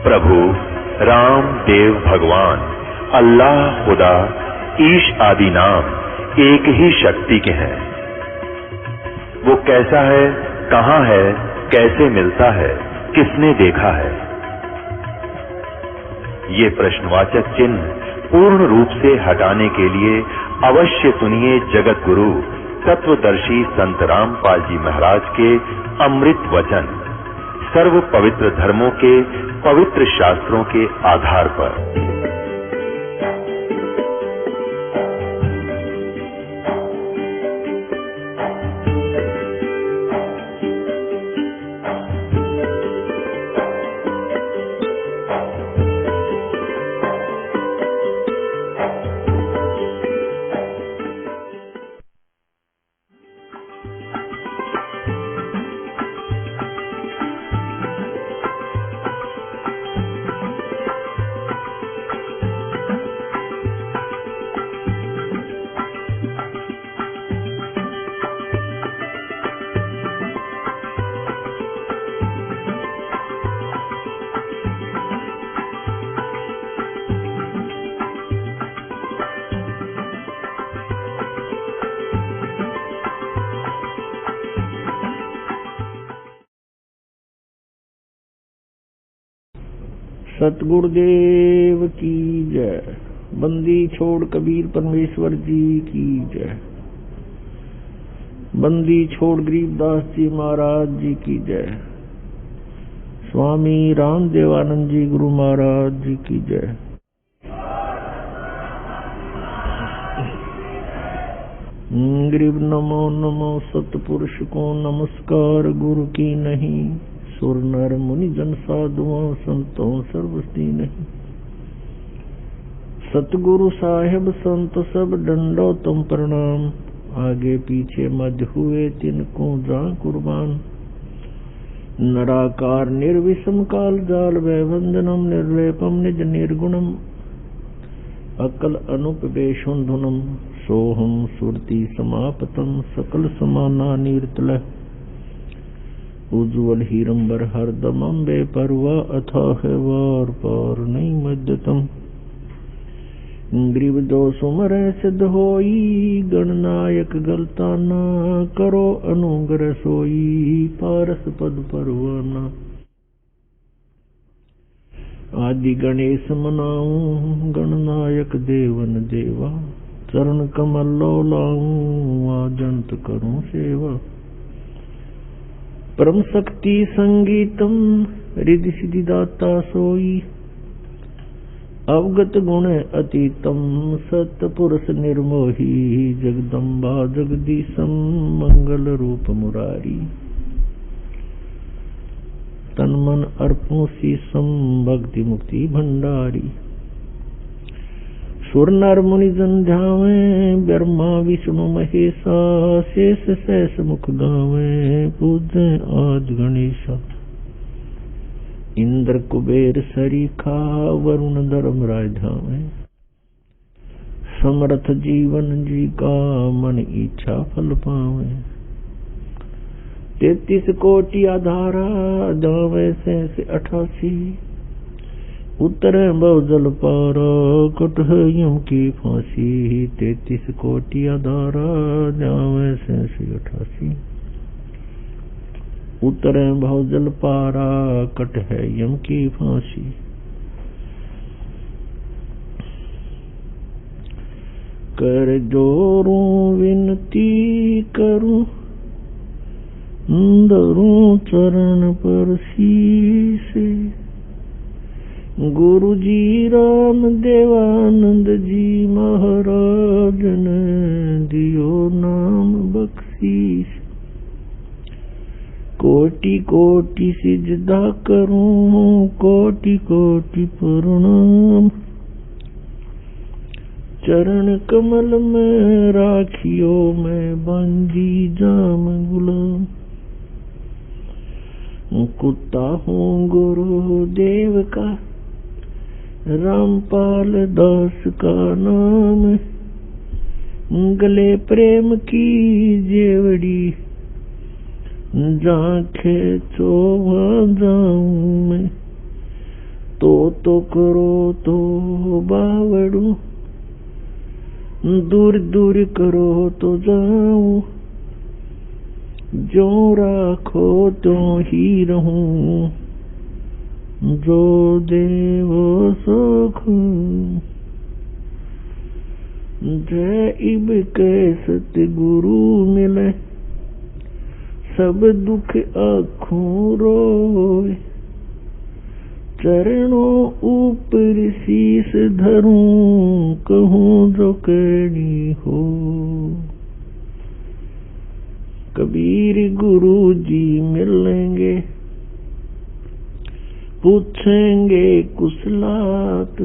प्रभु राम देव भगवान अल्लाह खुदा ईश आदि नाम एक ही शक्ति के हैं। वो कैसा है, कहां है, कैसे मिलता है, किसने देखा है? ये प्रश्नवाचक चिन्ह पूर्ण रूप से हटाने के लिए अवश्य सुनिए जगत गुरु तत्वदर्शी संत रामपाल जी महाराज के अमृत वचन, सर्व पवित्र धर्मों के पवित्र शास्त्रों के आधार पर। सतगुरुदेव की जय। बंदी छोड़ कबीर परमेश्वर जी की जय। बंदी छोड़ गरीबदास जी महाराज जी की जय। स्वामी राम देवानंद जी गुरु महाराज जी की जय। गरीब नमो नमो सतपुरुष को नमस्कार, गुरु की नहीं सुर नर मुनि जन साधुओं संतों सर्वस्ती नहीं। सतगुरु साहेब संत सब डंडो तुम प्रणाम, आगे पीछे मध्य हुए तिनको जा कुर्बान। नराकार निर्विषम काल जाल वैवंदनम निर्लेपम निज निर्गुणम, अकल अनुपवेशुन धुनम सोहम सुरति समापतम सकल समाना नीरतल। उज्ज्वल हीरंबर हरदम अम्बे परवा अथाह वार पार नहीं मध्यतम। ग्रीव दो सुमर सिद्ध होई, गणनायक गलता ना करो अनुग्रह सोई, पारस पद परवाना। आदि गणेश मनाऊं, गणनायक देवन देवा, चरण कमल लो लाऊं, आजंत करूं सेवा। परम शक्ति संगीतम रिद्धि सिद्धि दाता सोई, अवगत गुण अतीतम सतपुरुष निर्मोही। जगदम्बा जगदीशम मंगल रूप मुरारी, तन मन अर्पो शीसम भक्ति मुक्ति भंडारी। सुर नर मुनि जन ध्यावे, ब्रह्मा विष्णु महेशा, शेष शेष मुख गावे, पूजे आज गणेशा। इंद्र कुबेर सरीखा, वरुण धर्मराज धावे, समर्थ जीवन जी का मन इच्छा फल पावे। 33 कोटि आधारा, दावे से 88, उतरे बहुजल पारा, कट है यम की फांसी। 33 कोटि आधारा, जावे से 88, उतरे बहुजल पारा, कट है यम की फांसी। कर जोरूं विनती करूं, धरूं चरण पर शीश। गुरु जी राम देवानंद जी महाराज ने दियो नाम बख्शीश। कोटि कोटि सिजदा करूं, कोटि कोटि प्रणाम। चरण कमल में राखियो मैं बंदी जाम गुलाम। कुत्ता हूँ गुरु देव का, रामपाल दास का नाम। गले प्रेम की जेवड़ी, जाके चोवा जाऊं मैं। तो करो तो बावड़ू, दूर दूर करो तो जाऊं, जो राखो तो ही रहूं, जो देवो सुख। जय इब के सतगुरु मिले, सब दुख आँखों रोए, चरणों ऊपर शीस धरूं, कहूँ जो कहनी हो। कबीर गुरु जी मिलेंगे, पूछेंगे कुशलात,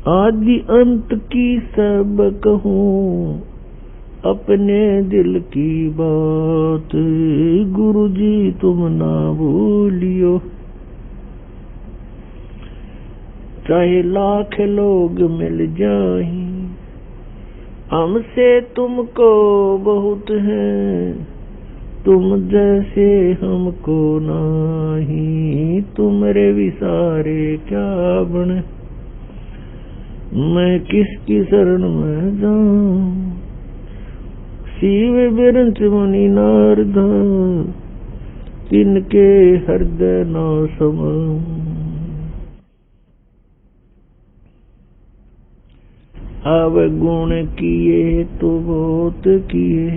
आदि अंत की सब कहूँ, अपने दिल की बात। गुरु जी तुम ना भूलियो, चाहे लाख लोग मिल जाएं, हमसे तुमको बहुत है, तुम जैसे हमको नहीं। तुमरे विसारे क्या बने, मैं किसकी शरण में जाऊं। शिव बिरंच मुनि नारद, तिनके हृदय न समाऊं। अवगुण किए तो बहुत किए,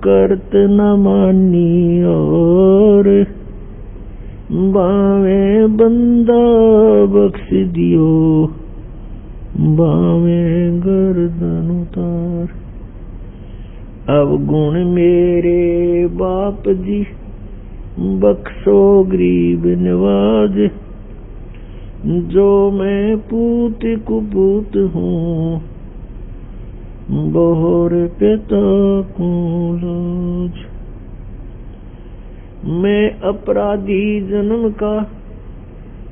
करत न मानी और, बावे बंदा बख्श दियो, बावे गर्दन उतार। अवगुण मेरे बाप जी, बख्शो गरीब नवाज, जो मैं पूत कुपूत हूँ, बहुर पिता को लाज। मैं अपराधी जन्म का,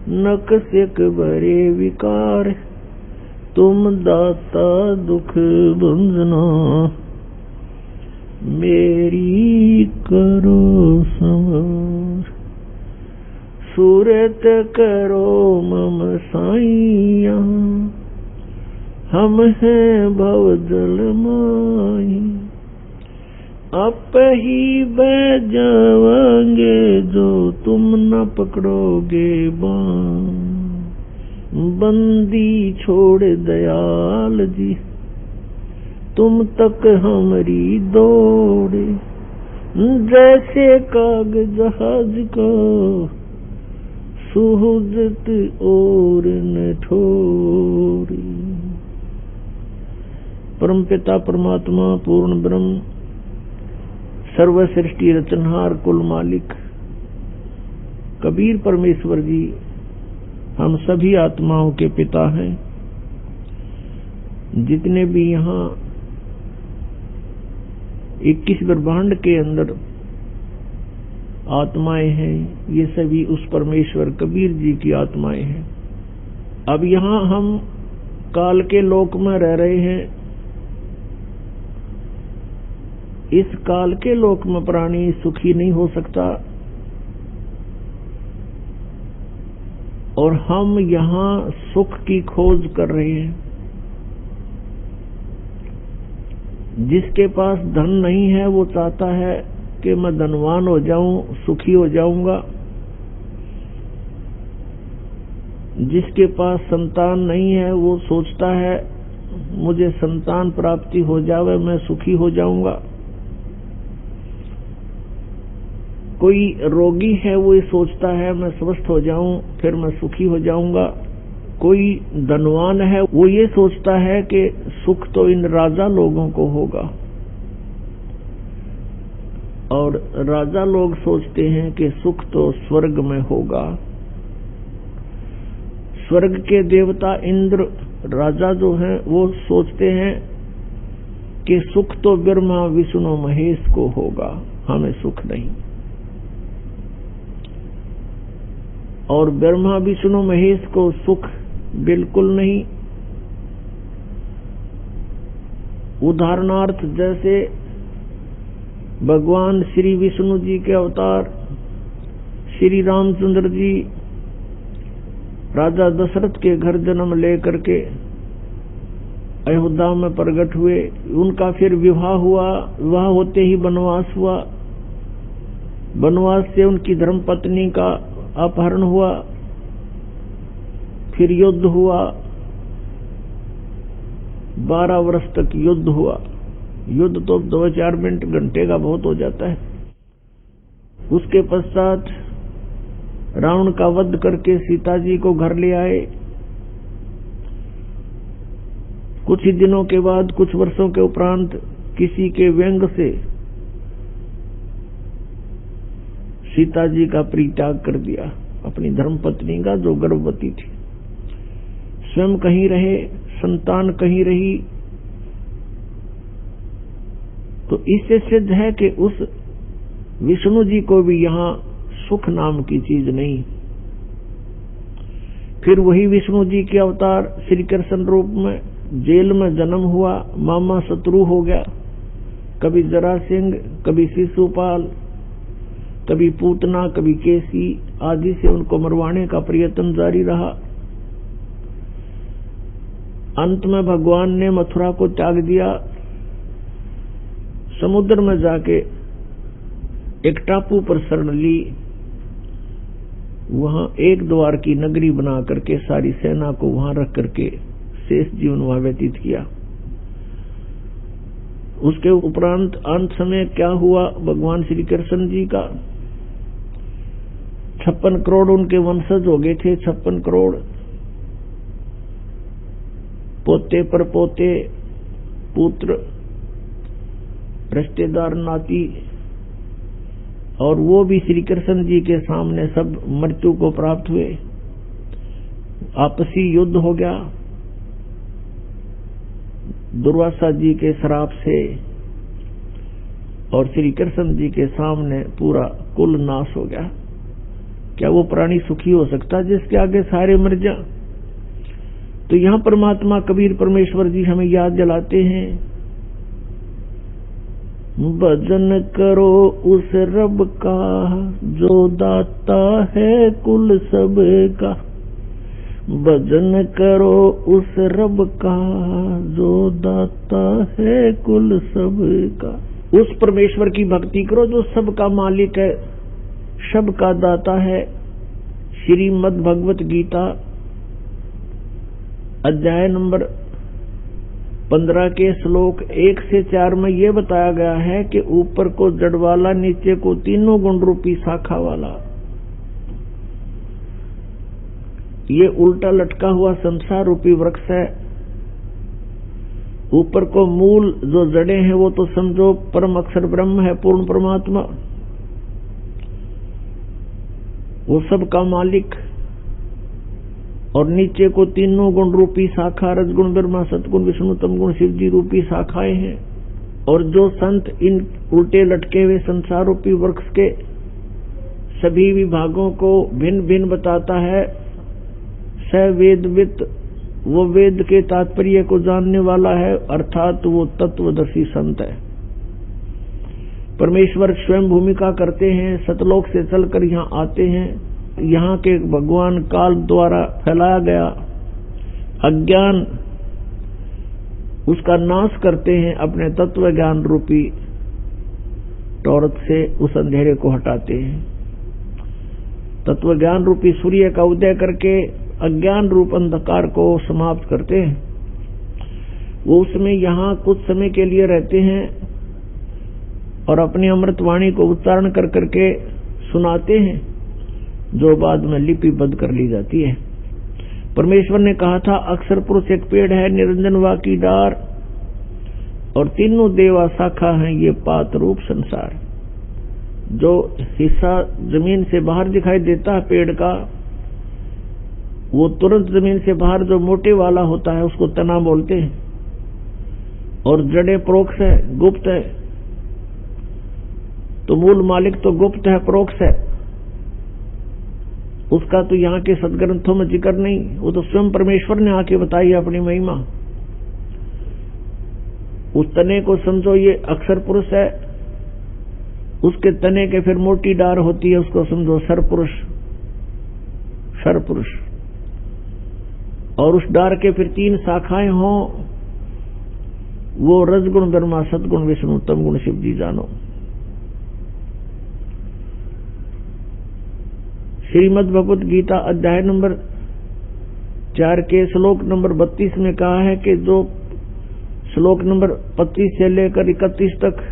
नकसिक भरे विकार, तुम दाता दुख भंजना, मेरी करो संवार। सूरत करो मम साईया, हम हैं भव जल माई, आप ही बह जावांगे, जो तुम न पकड़ोगे बाण। बंदी छोड़ दयाल जी, तुम तक हमारी दौड़े, जैसे काग जहाज को, सुहजत और न ठोरी। परम पिता परमात्मा पूर्ण ब्रह्म, सर्व सृष्टि रचनहार, कुल मालिक कबीर परमेश्वर जी हम सभी आत्माओं के पिता हैं। जितने भी यहाँ 21 ब्रह्मांड के अंदर आत्माएं हैं, ये सभी उस परमेश्वर कबीर जी की आत्माएं हैं। अब यहाँ हम काल के लोक में रह रहे हैं। इस काल के लोक में प्राणी सुखी नहीं हो सकता, और हम यहाँ सुख की खोज कर रहे हैं। जिसके पास धन नहीं है वो चाहता है कि मैं धनवान हो जाऊं, सुखी हो जाऊंगा। जिसके पास संतान नहीं है वो सोचता है मुझे संतान प्राप्ति हो जावे, मैं सुखी हो जाऊंगा। कोई रोगी है वो ये सोचता है मैं स्वस्थ हो जाऊं फिर मैं सुखी हो जाऊंगा। कोई धनवान है वो ये सोचता है कि सुख तो इन राजा लोगों को होगा, और राजा लोग सोचते हैं कि सुख तो स्वर्ग में होगा। स्वर्ग के देवता इंद्र राजा जो हैं वो सोचते हैं कि सुख तो ब्रह्मा विष्णु महेश को होगा, हमें सुख नहीं। और ब्रह्मा विष्णु महेश को सुख बिल्कुल नहीं। उदाहरणार्थ जैसे भगवान श्री विष्णु जी के अवतार श्री रामचंद्र जी राजा दशरथ के घर जन्म लेकर के अयोध्या में प्रकट हुए। उनका फिर विवाह हुआ। विवाह होते ही वनवास हुआ। वनवास से उनकी धर्मपत्नी का अपहरण हुआ। फिर युद्ध हुआ। 12 वर्ष तक युद्ध हुआ। युद्ध तो 2-4 मिनट घंटे का बहुत हो जाता है। उसके पश्चात रावण का वध करके सीता जी को घर ले आए। कुछ ही दिनों के बाद, कुछ वर्षों के उपरांत किसी के व्यंग से सीता जी का परित्याग कर दिया, अपनी धर्मपत्नी का, जो गर्भवती थी। स्वयं कहीं रहे, संतान कहीं रही। तो इससे सिद्ध है कि उस विष्णु जी को भी यहां सुख नाम की चीज नहीं। फिर वही विष्णु जी के अवतार श्री कृष्ण रूप में जेल में जन्म हुआ। मामा शत्रु हो गया। कभी जरासिंह, कभी शिशुपाल, कभी पूतना, कभी केसी आदि से उनको मरवाने का प्रयत्न जारी रहा। अंत में भगवान ने मथुरा को त्याग दिया। समुद्र में जाके एक टापू पर शरण ली। वहां एक द्वार की नगरी बना करके सारी सेना को वहां रख करके शेष जीवन वहां व्यतीत किया। उसके उपरांत अंत समय क्या हुआ भगवान श्री कृष्ण जी का, 56 करोड़ उनके वंशज हो गए थे। 56 करोड़ पोते पर पोते, पुत्र, रिश्तेदार, नाती, और वो भी श्री कृष्ण जी के सामने सब मृत्यु को प्राप्त हुए। आपसी युद्ध हो गया दुर्वासा जी के श्राप से, और श्री कृष्ण जी के सामने पूरा कुल नाश हो गया। क्या वो प्राणी सुखी हो सकता जिसके आगे सारे मर जा? तो यहां परमात्मा कबीर परमेश्वर जी हमें याद दिलाते हैं, भजन करो उस रब का जो दाता है कुल सब का। भजन करो उस रब का जो दाता है कुल सब का। उस परमेश्वर की भक्ति करो जो सबका मालिक है, सबका दाता है। श्रीमद् भगवत गीता अध्याय नंबर 15 के श्लोक 1 से 4 में यह बताया गया है कि ऊपर को जड़ वाला, नीचे को तीनों गुण रूपी शाखा वाला, ये उल्टा लटका हुआ संसार रूपी वृक्ष है। ऊपर को मूल जो जड़े हैं वो तो समझो परम अक्षर ब्रह्म है, पूर्ण परमात्मा, वो सबका मालिक। और नीचे को तीनों गुण रूपी शाखा, रजगुण ब्रह्मा, सतगुण विष्णु, तमगुण शिव जी रूपी शाखाएं हैं। और जो संत इन उल्टे लटके हुए संसार रूपी वृक्ष के सभी विभागों को भिन्न भिन्न बताता है, स वेदवित, वो वेद के तात्पर्य को जानने वाला है, अर्थात वो तत्वदर्शी संत है। परमेश्वर स्वयं भूमिका करते हैं, सतलोक से चलकर यहाँ आते हैं। यहाँ के भगवान काल द्वारा फैलाया गया अज्ञान, उसका नाश करते हैं, अपने तत्व ज्ञान रूपी टॉर्च से उस अंधेरे को हटाते हैं। तत्व ज्ञान रूपी सूर्य का उदय करके अज्ञान रूप अंधकार को समाप्त करते हैं। वो उसमें यहाँ कुछ समय के लिए रहते हैं और अपनी अमृत वाणी को उच्चारण कर करके सुनाते हैं, जो बाद में लिपिबद्ध कर ली जाती है। परमेश्वर ने कहा था, अक्षर पुरुष एक पेड़ है, निरंजन वा की डार, और तीनों देवा शाखा हैं ये पात रूप संसार। जो हिस्सा जमीन से बाहर दिखाई देता है पेड़ का, वो तुरंत जमीन से बाहर जो मोटे वाला होता है उसको तना बोलते हैं। और जड़े प्रोक्ष है, गुप्त है। तो मूल मालिक तो गुप्त है, प्रोक्ष है, उसका तो यहाँ के सदग्रंथों में जिक्र नहीं। वो तो स्वयं परमेश्वर ने आके बताई अपनी महिमा। उस तने को समझो ये अक्षर पुरुष है, उसके तने के फिर मोटी डार होती है, उसको समझो सरपुरुष, सरपुरुष। और उस डार के फिर 3 शाखाएं हों, वो रजगुण ब्रह्मा, सतगुण विष्णु, तमगुण शिव जी जानो। श्रीमद् भगवत गीता अध्याय नंबर 4 के श्लोक नंबर 32 में कहा है कि जो श्लोक नंबर 25 से लेकर 31 तक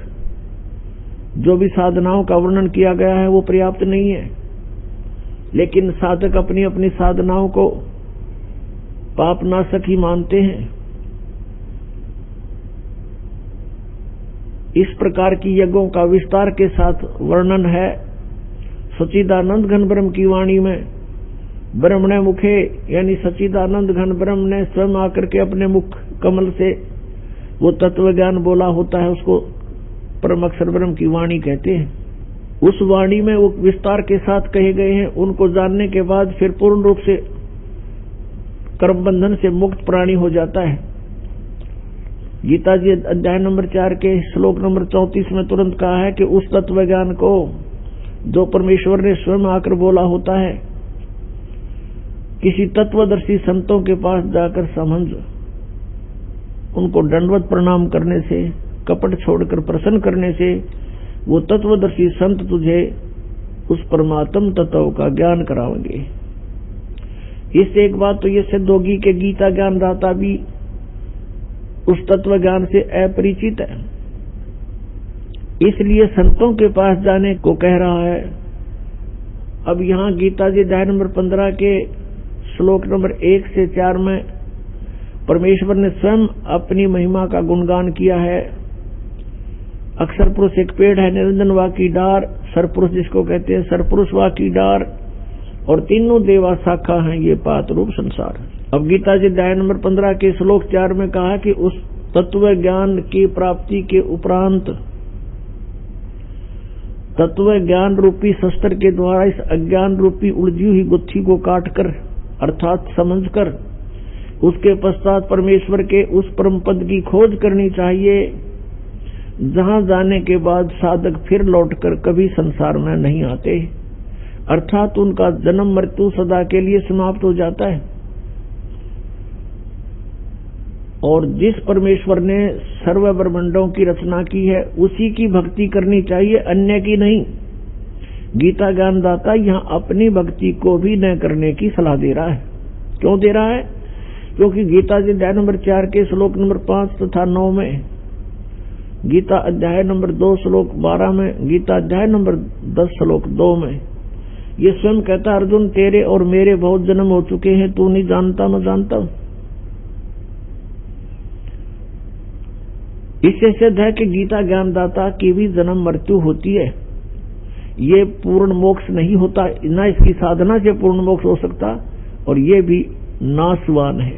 जो भी साधनाओं का वर्णन किया गया है वो पर्याप्त नहीं है, लेकिन साधक अपनी अपनी साधनाओं को पाप नाशक ही मानते हैं। इस प्रकार की यज्ञों का विस्तार के साथ वर्णन है सच्चिदानंद घन ब्रह्म की वाणी में। ब्रह्म ने मुखे यानी सच्चिदानंद घन ब्रह्म ने स्वयं आकर के अपने मुख कमल से वो तत्व ज्ञान बोला होता है, उसको परम अक्षर ब्रह्म की वाणी कहते हैं। उस वाणी में वो विस्तार के साथ कहे गए हैं, उनको जानने के बाद फिर पूर्ण रूप से कर्म बंधन से मुक्त प्राणी हो जाता है। गीता जी अध्याय नंबर 4 के श्लोक नंबर 34 में तुरंत कहा है कि उस तत्व ज्ञान को जो परमेश्वर ने स्वयं आकर बोला होता है, किसी तत्वदर्शी संतों के पास जाकर समझ उनको दंडवत प्रणाम करने से, कपट छोड़कर प्रसन्न करने से वो तत्वदर्शी संत तुझे उस परमात्म तत्व का ज्ञान कराएंगे। इससे एक बात तो ये सिद्ध होगी कि गीता ज्ञान दाता भी उस तत्व ज्ञान से अपरिचित है, इसलिए संतों के पास जाने को कह रहा है। अब यहाँ गीता जी अध्याय नंबर 15 के श्लोक नंबर 1 से 4 में परमेश्वर ने स्वयं अपनी महिमा का गुणगान किया है। अक्षर पुरुष एक पेड़ है, निरंजन वा की डार, सरपुरुष जिसको कहते हैं सरपुरुष वा की डार, और तीनों देवा शाखा हैं ये पात रूप संसार। अब गीता जी अध्याय नंबर 15 के श्लोक 4 में कहा कि उस तत्व ज्ञान की प्राप्ति के उपरांत तत्व ज्ञान रूपी शस्त्र के द्वारा इस अज्ञान रूपी उलझी हुई गुत्थी को काटकर अर्थात समझकर उसके पश्चात परमेश्वर के उस परम पद की खोज करनी चाहिए, जहां जाने के बाद साधक फिर लौटकर कभी संसार में नहीं आते, अर्थात उनका जन्म मृत्यु सदा के लिए समाप्त हो जाता है। और जिस परमेश्वर ने सर्व ब्रह्मांडों की रचना की है उसी की भक्ति करनी चाहिए, अन्य की नहीं। गीता ज्ञानदाता यहाँ अपनी भक्ति को भी न करने की सलाह दे रहा है। क्यों दे रहा है? क्योंकि गीता जी अध्याय नंबर 4 के श्लोक नंबर 5 तथा 9 में, गीता अध्याय नंबर 2 श्लोक 12 में, गीता अध्याय नंबर 10 श्लोक 2 में ये स्वयं कहता, अर्जुन तेरे और मेरे बहुत जन्म हो चुके हैं, तू नहीं जानता मैं जानता हूं। इससे सिद्ध है कि गीता ज्ञानदाता की भी जन्म मृत्यु होती है। ये पूर्ण मोक्ष नहीं होता, न इसकी साधना से पूर्ण मोक्ष हो सकता, और ये भी नाशवान है।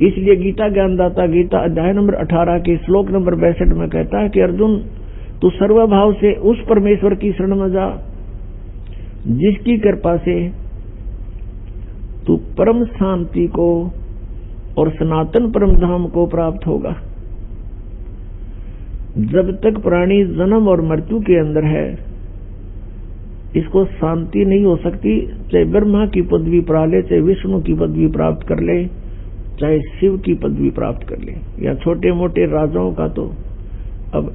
इसलिए गीता ज्ञानदाता गीता अध्याय नंबर 18 के श्लोक नंबर 62 में कहता है कि अर्जुन तू सर्वभाव से उस परमेश्वर की शरण में जा जिसकी कृपा से तू परम शांति को और सनातन परम धाम को प्राप्त होगा। जब तक प्राणी जन्म और मृत्यु के अंदर है इसको शांति नहीं हो सकती, चाहे ब्रह्मा की पदवी पा ले, चाहे विष्णु की पदवी प्राप्त कर ले, चाहे शिव की पदवी प्राप्त कर ले, या छोटे मोटे राजाओं का तो अब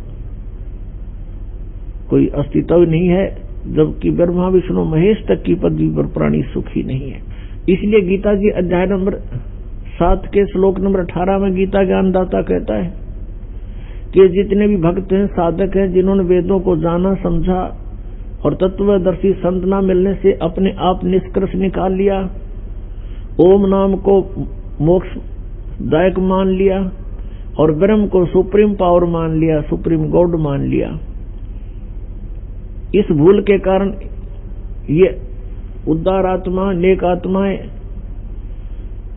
कोई अस्तित्व नहीं है, जबकि ब्रह्मा विष्णु महेश तक की पदवी पर प्राणी सुखी नहीं है। इसलिए गीता जी अध्याय नंबर 7 के श्लोक नंबर 18 में गीता ज्ञानदाता कहता है कि जितने भी भक्त हैं, साधक हैं, जिन्होंने वेदों को जाना समझा और तत्वदर्शी संत ना मिलने से अपने आप निष्कर्ष निकाल लिया, ओम नाम को मोक्षदायक मान लिया और ब्रह्म को सुप्रीम पावर मान लिया, सुप्रीम गॉड मान लिया, इस भूल के कारण ये उद्धार आत्मा, नेक आत्माएं,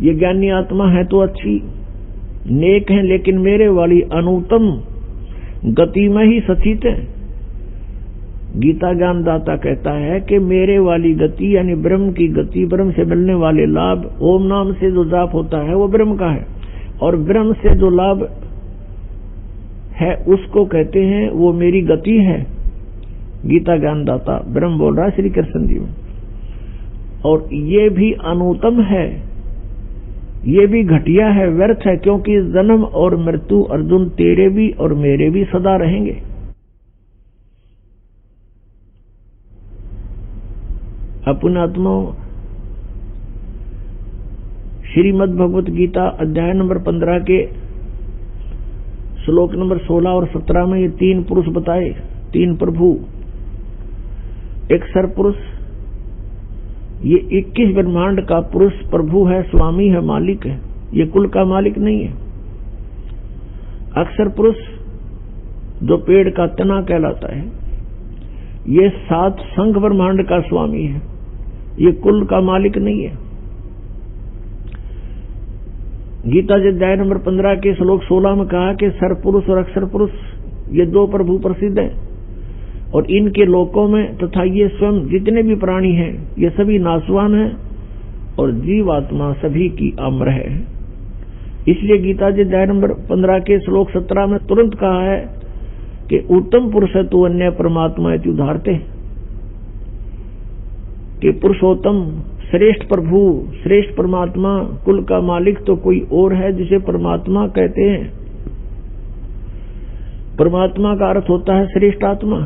ये ज्ञानी आत्मा है तो अच्छी नेक है, लेकिन मेरे वाली अनुत्तम गति में ही सचित है। गीता ज्ञानदाता कहता है कि मेरे वाली गति यानी ब्रह्म की गति, ब्रह्म से मिलने वाले लाभ, ओम नाम से जो जाप होता है वो ब्रह्म का है, और ब्रह्म से जो लाभ है उसको कहते हैं वो मेरी गति है, गीता ज्ञानदाता ब्रह्म बोल रहा है श्री कृष्ण जी में। और ये भी अनुत्तम है, ये भी घटिया है, व्यर्थ है, क्योंकि जन्म और मृत्यु अर्जुन तेरे भी और मेरे भी सदा रहेंगे। पुण्यात्मा, श्रीमद् भगवत गीता अध्याय नंबर 15 के श्लोक नंबर 16 और 17 में ये 3 पुरुष बताए, 3 प्रभु। एक सरपुरुष, ये 21 ब्रह्मांड का पुरुष प्रभु है, स्वामी है, मालिक है, ये कुल का मालिक नहीं है। अक्षर पुरुष जो पेड़ का तना कहलाता है, ये 7 संघ ब्रह्मांड का स्वामी है, ये कुल का मालिक नहीं है। गीता जी अध्याय नंबर 15 के श्लोक 16 में कहा कि सरपुरुष और अक्षर पुरुष ये 2 प्रभु प्रसिद्ध हैं, और इनके लोकों में तथा ये स्वयं जितने भी प्राणी हैं ये सभी नाशवान हैं, और जीवात्मा सभी की अमर है। इसलिए गीता जी अध्याय नंबर 15 के श्लोक 17 में तुरंत कहा है कि उत्तम पुरुष है तो अन्य परमात्मा इति उदाहरते, कि पुरुषोत्तम श्रेष्ठ प्रभु, श्रेष्ठ परमात्मा, कुल का मालिक तो कोई और है जिसे परमात्मा कहते हैं। परमात्मा का अर्थ होता है श्रेष्ठ आत्मा,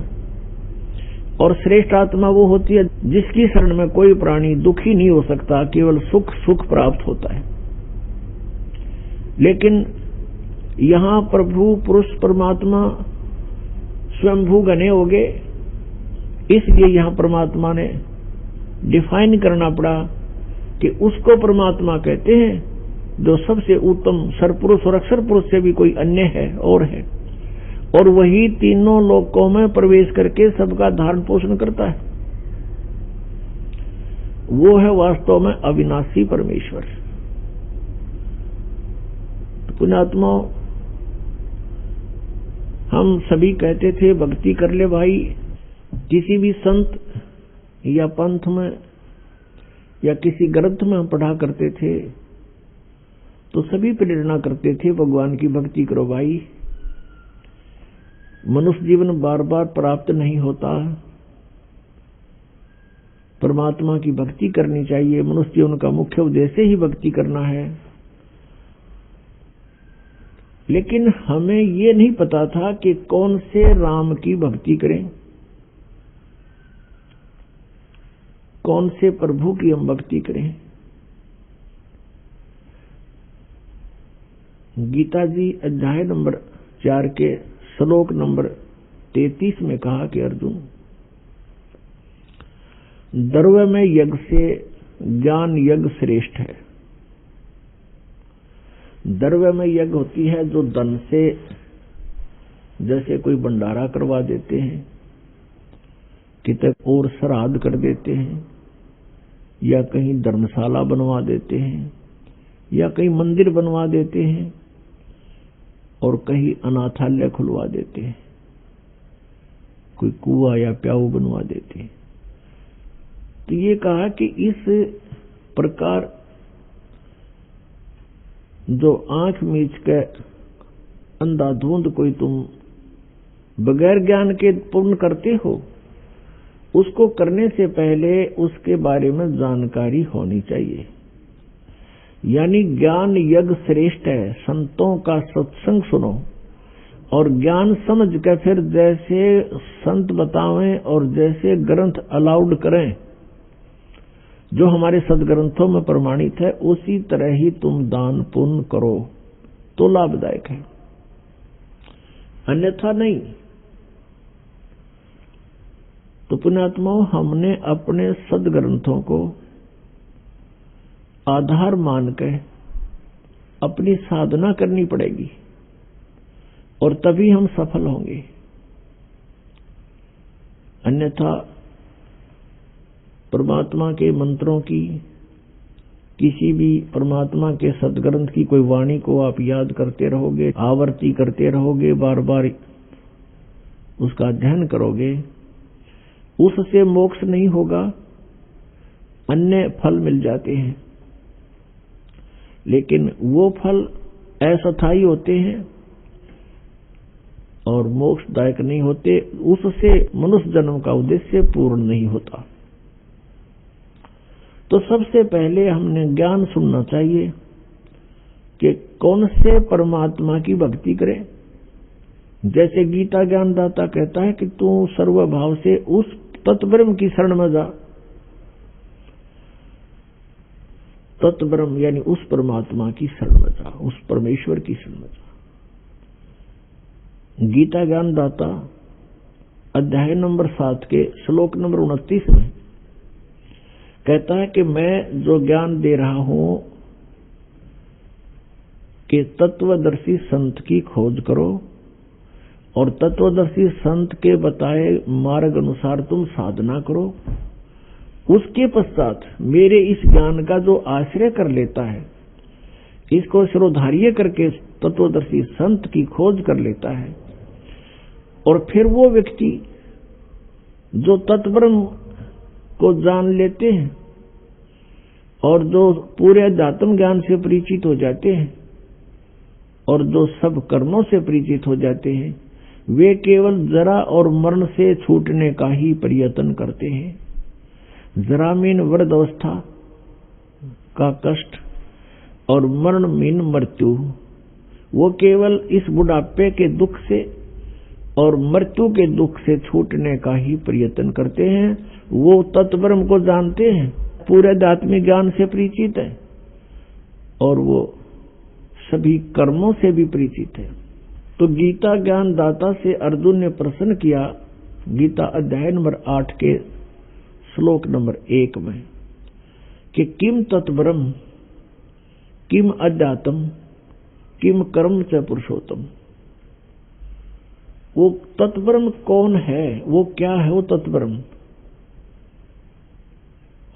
और श्रेष्ठ आत्मा वो होती है जिसकी शरण में कोई प्राणी दुखी नहीं हो सकता, केवल सुख सुख प्राप्त होता है। लेकिन यहां प्रभु पुरुष परमात्मा स्वयंभू गणे हो गए, इसलिए यहां परमात्मा ने डिफाइन करना पड़ा कि उसको परमात्मा कहते हैं जो सबसे उत्तम सरपुरुष और अक्षर पुरुष से भी कोई अन्य है और है, और वही तीनों लोकों में प्रवेश करके सबका धारण पोषण करता है। वो है वास्तव में अविनाशी परमेश्वर। पुण्यात्मा, हम सभी कहते थे भक्ति कर ले भाई, किसी भी संत या पंथ में या किसी ग्रंथ में हम पढ़ा करते थे तो सभी प्रेरणा करते थे भगवान की भक्ति करो भाई। मनुष्य जीवन बार बार प्राप्त नहीं होता, परमात्मा की भक्ति करनी चाहिए, मनुष्य जीवन का मुख्य उद्देश्य ही भक्ति करना है। लेकिन हमें ये नहीं पता था कि कौन से राम की भक्ति करें, कौन से प्रभु की हम भक्ति करें। गीता जी अध्याय नंबर 4 के श्लोक नंबर 33 में कहा कि अर्जुन, द्रव्य में यज्ञ से ज्ञान यज्ञ श्रेष्ठ है। द्रव्य में यज्ञ होती है जो धन से, जैसे कोई भंडारा करवा देते हैं, कितने और श्राद्ध कर देते हैं, या कहीं धर्मशाला बनवा देते हैं, या कहीं मंदिर बनवा देते हैं, और कहीं अनाथालय खुलवा देते हैं, कोई कुआं या प्याऊ बनवा देते हैं। तो ये कहा कि इस प्रकार जो आंख मीच के अंधाधुंध कोई तुम बगैर ज्ञान के पूर्ण करते हो, उसको करने से पहले उसके बारे में जानकारी होनी चाहिए। यानी ज्ञान यज्ञ श्रेष्ठ है। संतों का सत्संग सुनो और ज्ञान समझ कर फिर जैसे संत बतावें और जैसे ग्रंथ अलाउड करें, जो हमारे सदग्रंथों में प्रमाणित है, उसी तरह ही तुम दान पुण्य करो तो लाभदायक है, अन्यथा नहीं। तो पुण्यात्माओं, हमने अपने सदग्रंथों को आधार मानकर अपनी साधना करनी पड़ेगी और तभी हम सफल होंगे, अन्यथा परमात्मा के मंत्रों की, किसी भी परमात्मा के सदग्रंथ की कोई वाणी को आप याद करते रहोगे, आवर्ती करते रहोगे, बार बार उसका अध्ययन करोगे, उससे मोक्ष नहीं होगा, अन्य फल मिल जाते हैं। लेकिन वो फल अस्थायी होते हैं, और मोक्षदायक नहीं होते, उससे मनुष्य जन्म का उद्देश्य पूर्ण नहीं होता। तो सबसे पहले हमने ज्ञान सुनना चाहिए कि कौन से परमात्मा की भक्ति करें। जैसे गीता ज्ञानदाता कहता है कि तू सर्वभाव से उस तत्ब्रह्म की शरण में जा। तत्ब्रह्म यानी उस परमात्मा की शरण में जा, उस परमेश्वर की शरण में जा। गीता ज्ञानदाता अध्याय नंबर 7 के श्लोक नंबर 29 में कहता है कि मैं जो ज्ञान दे रहा हूं कि तत्वदर्शी संत की खोज करो और तत्वदर्शी संत के बताए मार्ग अनुसार तुम साधना करो। उसके पश्चात मेरे इस ज्ञान का जो आश्रय कर लेता है, इसको शिरोधार्य करके तत्वदर्शी संत की खोज कर लेता है, और फिर वो व्यक्ति जो तत्ब्रह्म को जान लेते हैं और जो पूरे अध्यात्म ज्ञान से परिचित हो जाते हैं और जो सब कर्मों से परिचित हो जाते हैं, वे केवल जरा और मरण से छूटने का ही प्रयत्न करते हैं। जरा मीन वृद्धावस्था का कष्ट और मरण मीन मृत्यु। वो केवल इस बुढ़ापे के दुख से और मृत्यु के दुख से छूटने का ही प्रयत्न करते हैं। वो तत्ब्रह्म को जानते हैं, पूरे आध्यात्मिक ज्ञान से परिचित है और वो सभी कर्मों से भी परिचित है। तो गीता ज्ञान दाता से अर्जुन ने प्रश्न किया, गीता अध्याय नंबर 8 के श्लोक नंबर 1 में, कि किम तत्ब्रह्म किम अध्यात्म किम कर्म च पुरुषोत्तम। वो तत्ब्रह्म कौन है, वो क्या है वो तत्ब्रह्म,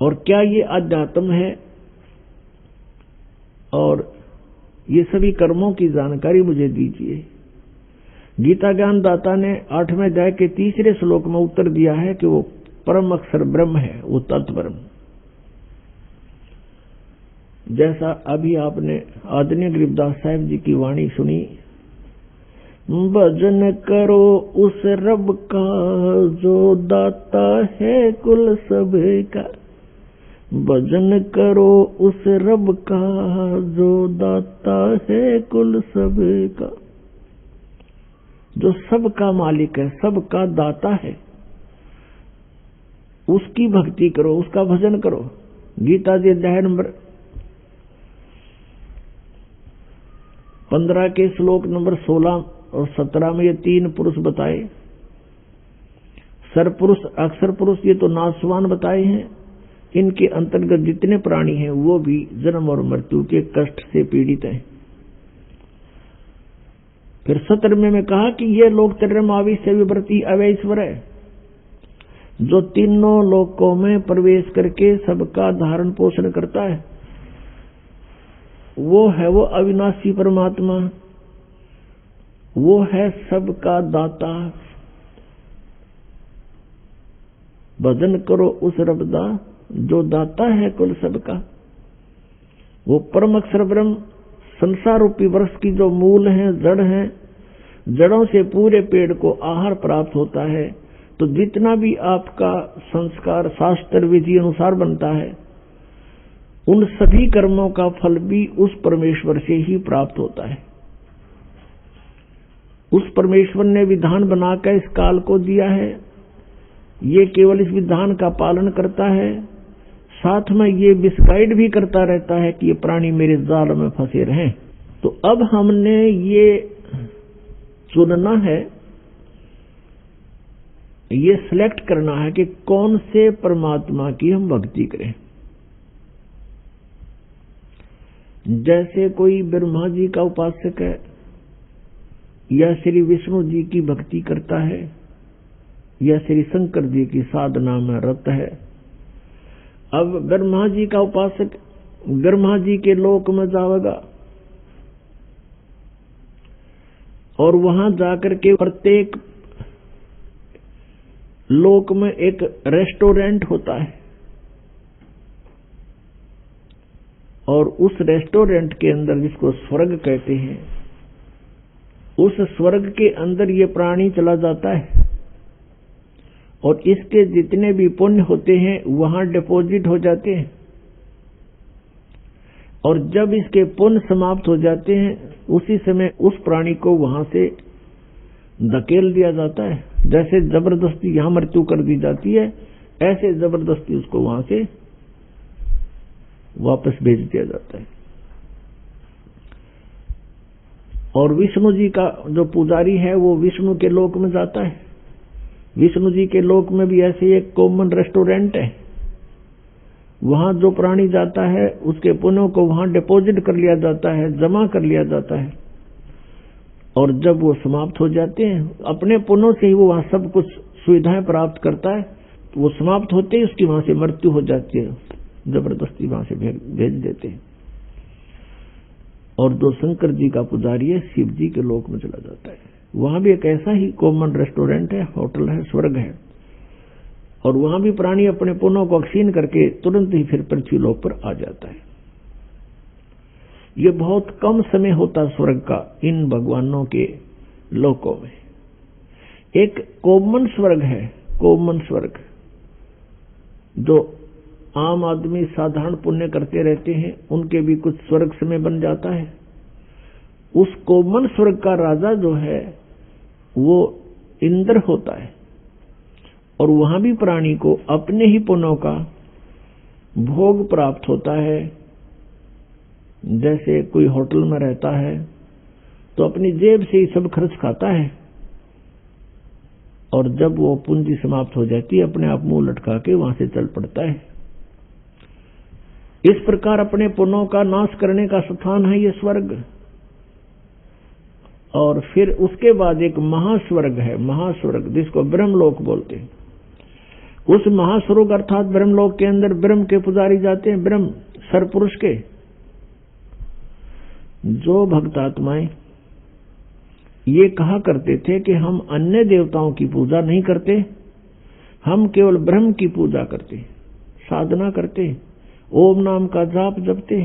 और क्या ये अध्यात्म है, और ये सभी कर्मों की जानकारी मुझे दीजिए। गीता ज्ञान दाता ने 8वें अध्याय के 3 श्लोक में उत्तर दिया है कि वो परम अक्षर ब्रह्म है, वो तत्ब्रह्म। जैसा अभी आपने आदरणीय गरीबदास साहब जी की वाणी सुनी, भजन करो उस रब का जो दाता है कुल सब का। भजन करो उस रब का जो दाता है कुल सब का। जो सबका मालिक है, सबका दाता है, उसकी भक्ति करो, उसका भजन करो। गीता जी अध्याय नंबर 15 के श्लोक नंबर 16 और 17 में ये 3 पुरुष बताए। सरपुरुष, अक्षर पुरुष, ये तो नाशवान बताए हैं। इनके अंतर्गत जितने प्राणी हैं वो भी जन्म और मृत्यु के कष्ट से पीड़ित हैं। फिर 17वें में कहा कि ये लोग त्रिमाविष्य विवृत्ति अवैश्वर है, जो तीनों लोकों में प्रवेश करके सबका धारण पोषण करता है। वो है वो अविनाशी परमात्मा, वो है सबका दाता। भजन करो उस रब दा जो दाता है कुल सबका। वो परम अक्षर ब्रह्म संसार रूपी वृक्ष की जो मूल है, जड़ है, जड़ों से पूरे पेड़ को आहार प्राप्त होता है। तो जितना भी आपका संस्कार शास्त्र विधि अनुसार बनता है, उन सभी कर्मों का फल भी उस परमेश्वर से ही प्राप्त होता है। उस परमेश्वर ने विधान बनाकर इस काल को दिया है, ये केवल इस विधान का पालन करता है, साथ में ये मिसगाइड भी करता रहता है कि ये प्राणी मेरे जाल में फंसे रहें। तो अब हमने ये चुनना है, ये सिलेक्ट करना है कि कौन से परमात्मा की हम भक्ति करें। जैसे कोई ब्रह्मा जी का उपासक है या श्री विष्णु जी की भक्ति करता है या श्री शंकर जी की साधना में रत है। अब ब्रह्मा जी का उपासक ब्रह्मा जी के लोक में जाएगा और वहां जाकर के प्रत्येक लोक में एक रेस्टोरेंट होता है, और उस रेस्टोरेंट के अंदर, जिसको स्वर्ग कहते हैं, उस स्वर्ग के अंदर ये प्राणी चला जाता है और इसके जितने भी पुण्य होते हैं वहां डिपॉजिट हो जाते हैं, और जब इसके पुण्य समाप्त हो जाते हैं उसी समय उस प्राणी को वहां से धकेल दिया जाता है। जैसे जबरदस्ती यहां मृत्यु कर दी जाती है, ऐसे जबरदस्ती उसको वहां से वापस भेज दिया जाता है। और विष्णु जी का जो पुजारी है वो विष्णु के लोक में जाता है। विष्णु जी के लोक में भी ऐसे एक कॉमन रेस्टोरेंट है, वहां जो प्राणी जाता है उसके पुण्यों को वहां डिपॉजिट कर लिया जाता है, जमा कर लिया जाता है, और जब वो समाप्त हो जाते हैं अपने पुण्यों से ही वो वहां सब कुछ सुविधाएं प्राप्त करता है, तो वो समाप्त होते ही उसकी वहां से मृत्यु हो जाती है, जबरदस्ती वहां से भेज देते हैं। और जो शंकर जी का पुजारी है शिव जी के लोक में चला जाता है, वहां भी एक ऐसा ही कॉमन रेस्टोरेंट है, होटल है, स्वर्ग है, और वहां भी प्राणी अपने पुण्यों को क्षीण करके तुरंत ही फिर पृथ्वी लोक पर आ जाता है। ये बहुत कम समय होता स्वर्ग का इन भगवानों के लोकों में। एक कॉमन स्वर्ग है, कॉमन स्वर्ग, जो आम आदमी साधारण पुण्य करते रहते हैं उनके भी कुछ स्वर्ग समय बन जाता है। उस कॉमन स्वर्ग का राजा जो है वो इंद्र होता है, और वहां भी प्राणी को अपने ही पुण्यों का भोग प्राप्त होता है। जैसे कोई होटल में रहता है तो अपनी जेब से ही सब खर्च खाता है, और जब वो पूंजी समाप्त हो जाती है अपने आप मुंह लटका के वहां से चल पड़ता है। इस प्रकार अपने पुण्यों का नाश करने का स्थान है ये स्वर्ग। और फिर उसके बाद एक महास्वर्ग है, महास्वर्ग जिसको ब्रह्मलोक बोलते हैं। उस महास्वर्ग अर्थात ब्रह्मलोक के अंदर ब्रह्म के पुजारी जाते हैं, ब्रह्म सरपुरुष के। जो भक्तात्माएं ये कहा करते थे कि हम अन्य देवताओं की पूजा नहीं करते, हम केवल ब्रह्म की पूजा करते, साधना करते, ओम नाम का जाप जपते,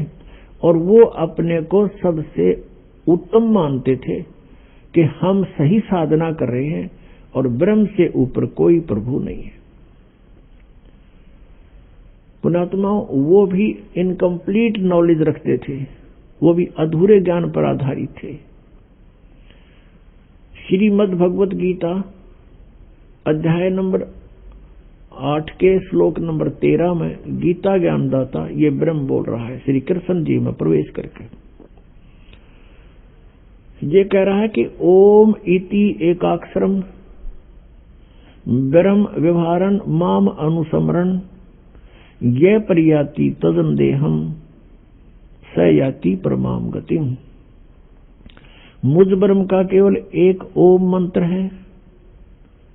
और वो अपने को सबसे उत्तम मानते थे कि हम सही साधना कर रहे हैं और ब्रह्म से ऊपर कोई प्रभु नहीं है। पुण्यात्माओं, वो भी इनकम्प्लीट नॉलेज रखते थे, वो भी अधूरे ज्ञान पर आधारित थे। श्रीमद् भगवत गीता अध्याय नंबर 8 के श्लोक नंबर 13 में गीता ज्ञानदाता ये ब्रह्म बोल रहा है, श्री कृष्ण जी में प्रवेश करके ये कह रहा है कि ओम इति एकाक्षरम ब्रह्म व्यवहारन माम अनुसमरण ये परियाति तदन देहम स याति परमाम गतिम। मुझ ब्रह्म का केवल एक ओम मंत्र है,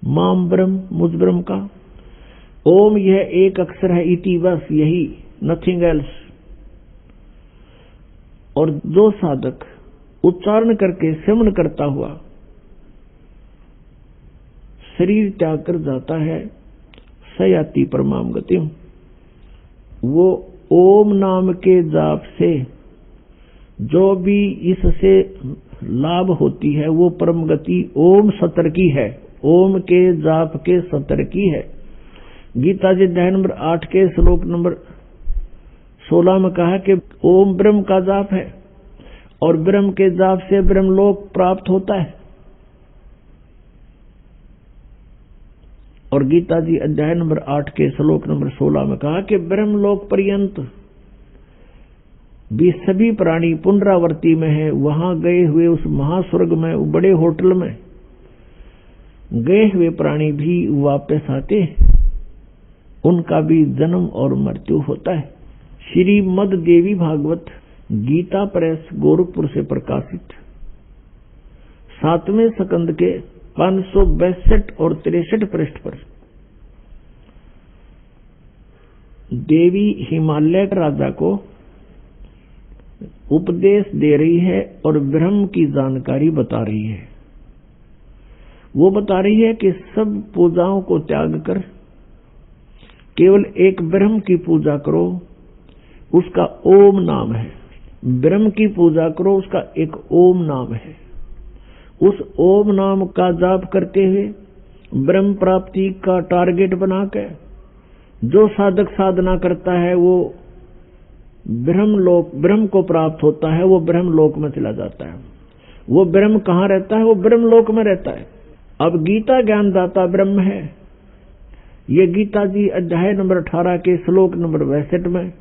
माम ब्रह्म, मुझ ब्रह्म का ओम यह एक अक्षर है, इति बस यही, नथिंग एल्स। और जो साधक उच्चारण करके श्रवण करता हुआ शरीर त्याग कर जाता है, सयाति परमाम गतिम, वो ओम नाम के जाप से जो भी इससे लाभ होती है वो परम गति ओम सतर की है, ओम के जाप के सतर की है। गीता जी अध्याय नंबर 8 के श्लोक नंबर 16 में कहा कि ओम ब्रह्म का जाप है और ब्रह्म के जाप से ब्रह्मलोक प्राप्त होता है। और गीता जी अध्याय नंबर 8 के श्लोक नंबर 16 में कहा कि ब्रह्मलोक पर्यंत भी सभी प्राणी पुनरावर्ती में है। वहां गए हुए उस महास्वर्ग में, बड़े होटल में गए हुए प्राणी भी वापस आते, उनका भी जन्म और मृत्यु होता है। श्रीमद् देवी भागवत गीता प्रेस गोरखपुर से प्रकाशित 7वें स्कंद के 562 और 63 पृष्ठ पर देवी हिमालय राजा को उपदेश दे रही है और ब्रह्म की जानकारी बता रही है। वो बता रही है कि सब पूजाओं को त्याग कर केवल एक ब्रह्म की पूजा करो, उसका ओम नाम है। ब्रह्म की पूजा करो, उसका एक ओम नाम है। उस ओम नाम का जाप करते हुए ब्रह्म प्राप्ति का टारगेट बनाकर जो साधक साधना करता है वो ब्रह्म को प्राप्त होता है, वो ब्रह्म लोक में चला जाता है। वो ब्रह्म कहाँ रहता है? वो ब्रह्म लोक में रहता है। अब गीता ज्ञानदाता ब्रह्म है। ये गीता जी अध्याय नंबर 18 के श्लोक नंबर 62 में,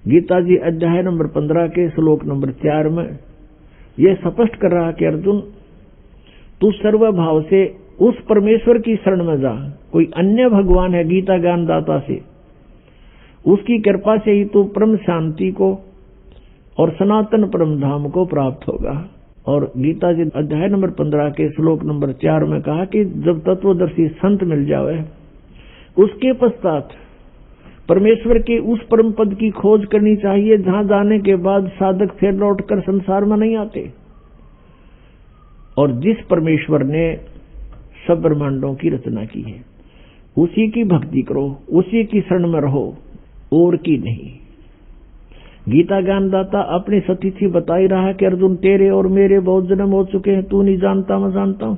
गीता जी अध्याय नंबर 15 के श्लोक नंबर 4 में ये स्पष्ट कर रहा कि अर्जुन तू सर्वभाव से उस परमेश्वर की शरण में जा। कोई अन्य भगवान है गीता ज्ञानदाता से, उसकी कृपा से ही तू परम शांति को और सनातन परम धाम को प्राप्त होगा। और गीता जी अध्याय नंबर 15 के श्लोक नंबर 4 में कहा कि जब तत्वदर्शी संत मिल जावे उसके पश्चात परमेश्वर के उस परम पद की खोज करनी चाहिए जहां जाने के बाद साधक फिर लौटकर संसार में नहीं आते। और जिस परमेश्वर ने सब ब्रह्मांडों की रचना की है उसी की भक्ति करो, उसी की शरण में रहो, और की नहीं। गीता ज्ञानदाता अपनी सतिथि बता ही रहा है कि अर्जुन तेरे और मेरे बहुत जन्म हो चुके हैं, तू नहीं जानता मैं जानता हूं।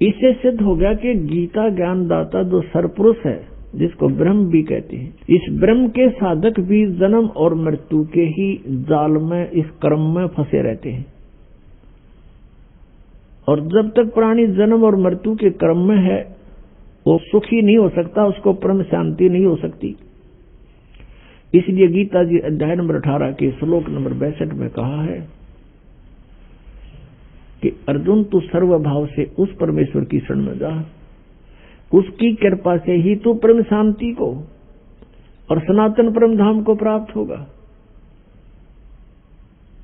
इससे सिद्ध हो गया कि गीता ज्ञानदाता जो सरपुरुष है जिसको ब्रह्म भी कहते हैं, इस ब्रह्म के साधक भी जन्म और मृत्यु के ही जाल में, इस कर्म में फंसे रहते हैं। और जब तक प्राणी जन्म और मृत्यु के क्रम में है वो सुखी नहीं हो सकता, उसको परम शांति नहीं हो सकती। इसलिए गीता जी अध्याय नंबर 18 के श्लोक नंबर 62 में कहा है कि अर्जुन तू सर्वभाव से उस परमेश्वर की शरण में जा, उसकी कृपा से ही तू परम शांति को और सनातन परम धाम को प्राप्त होगा।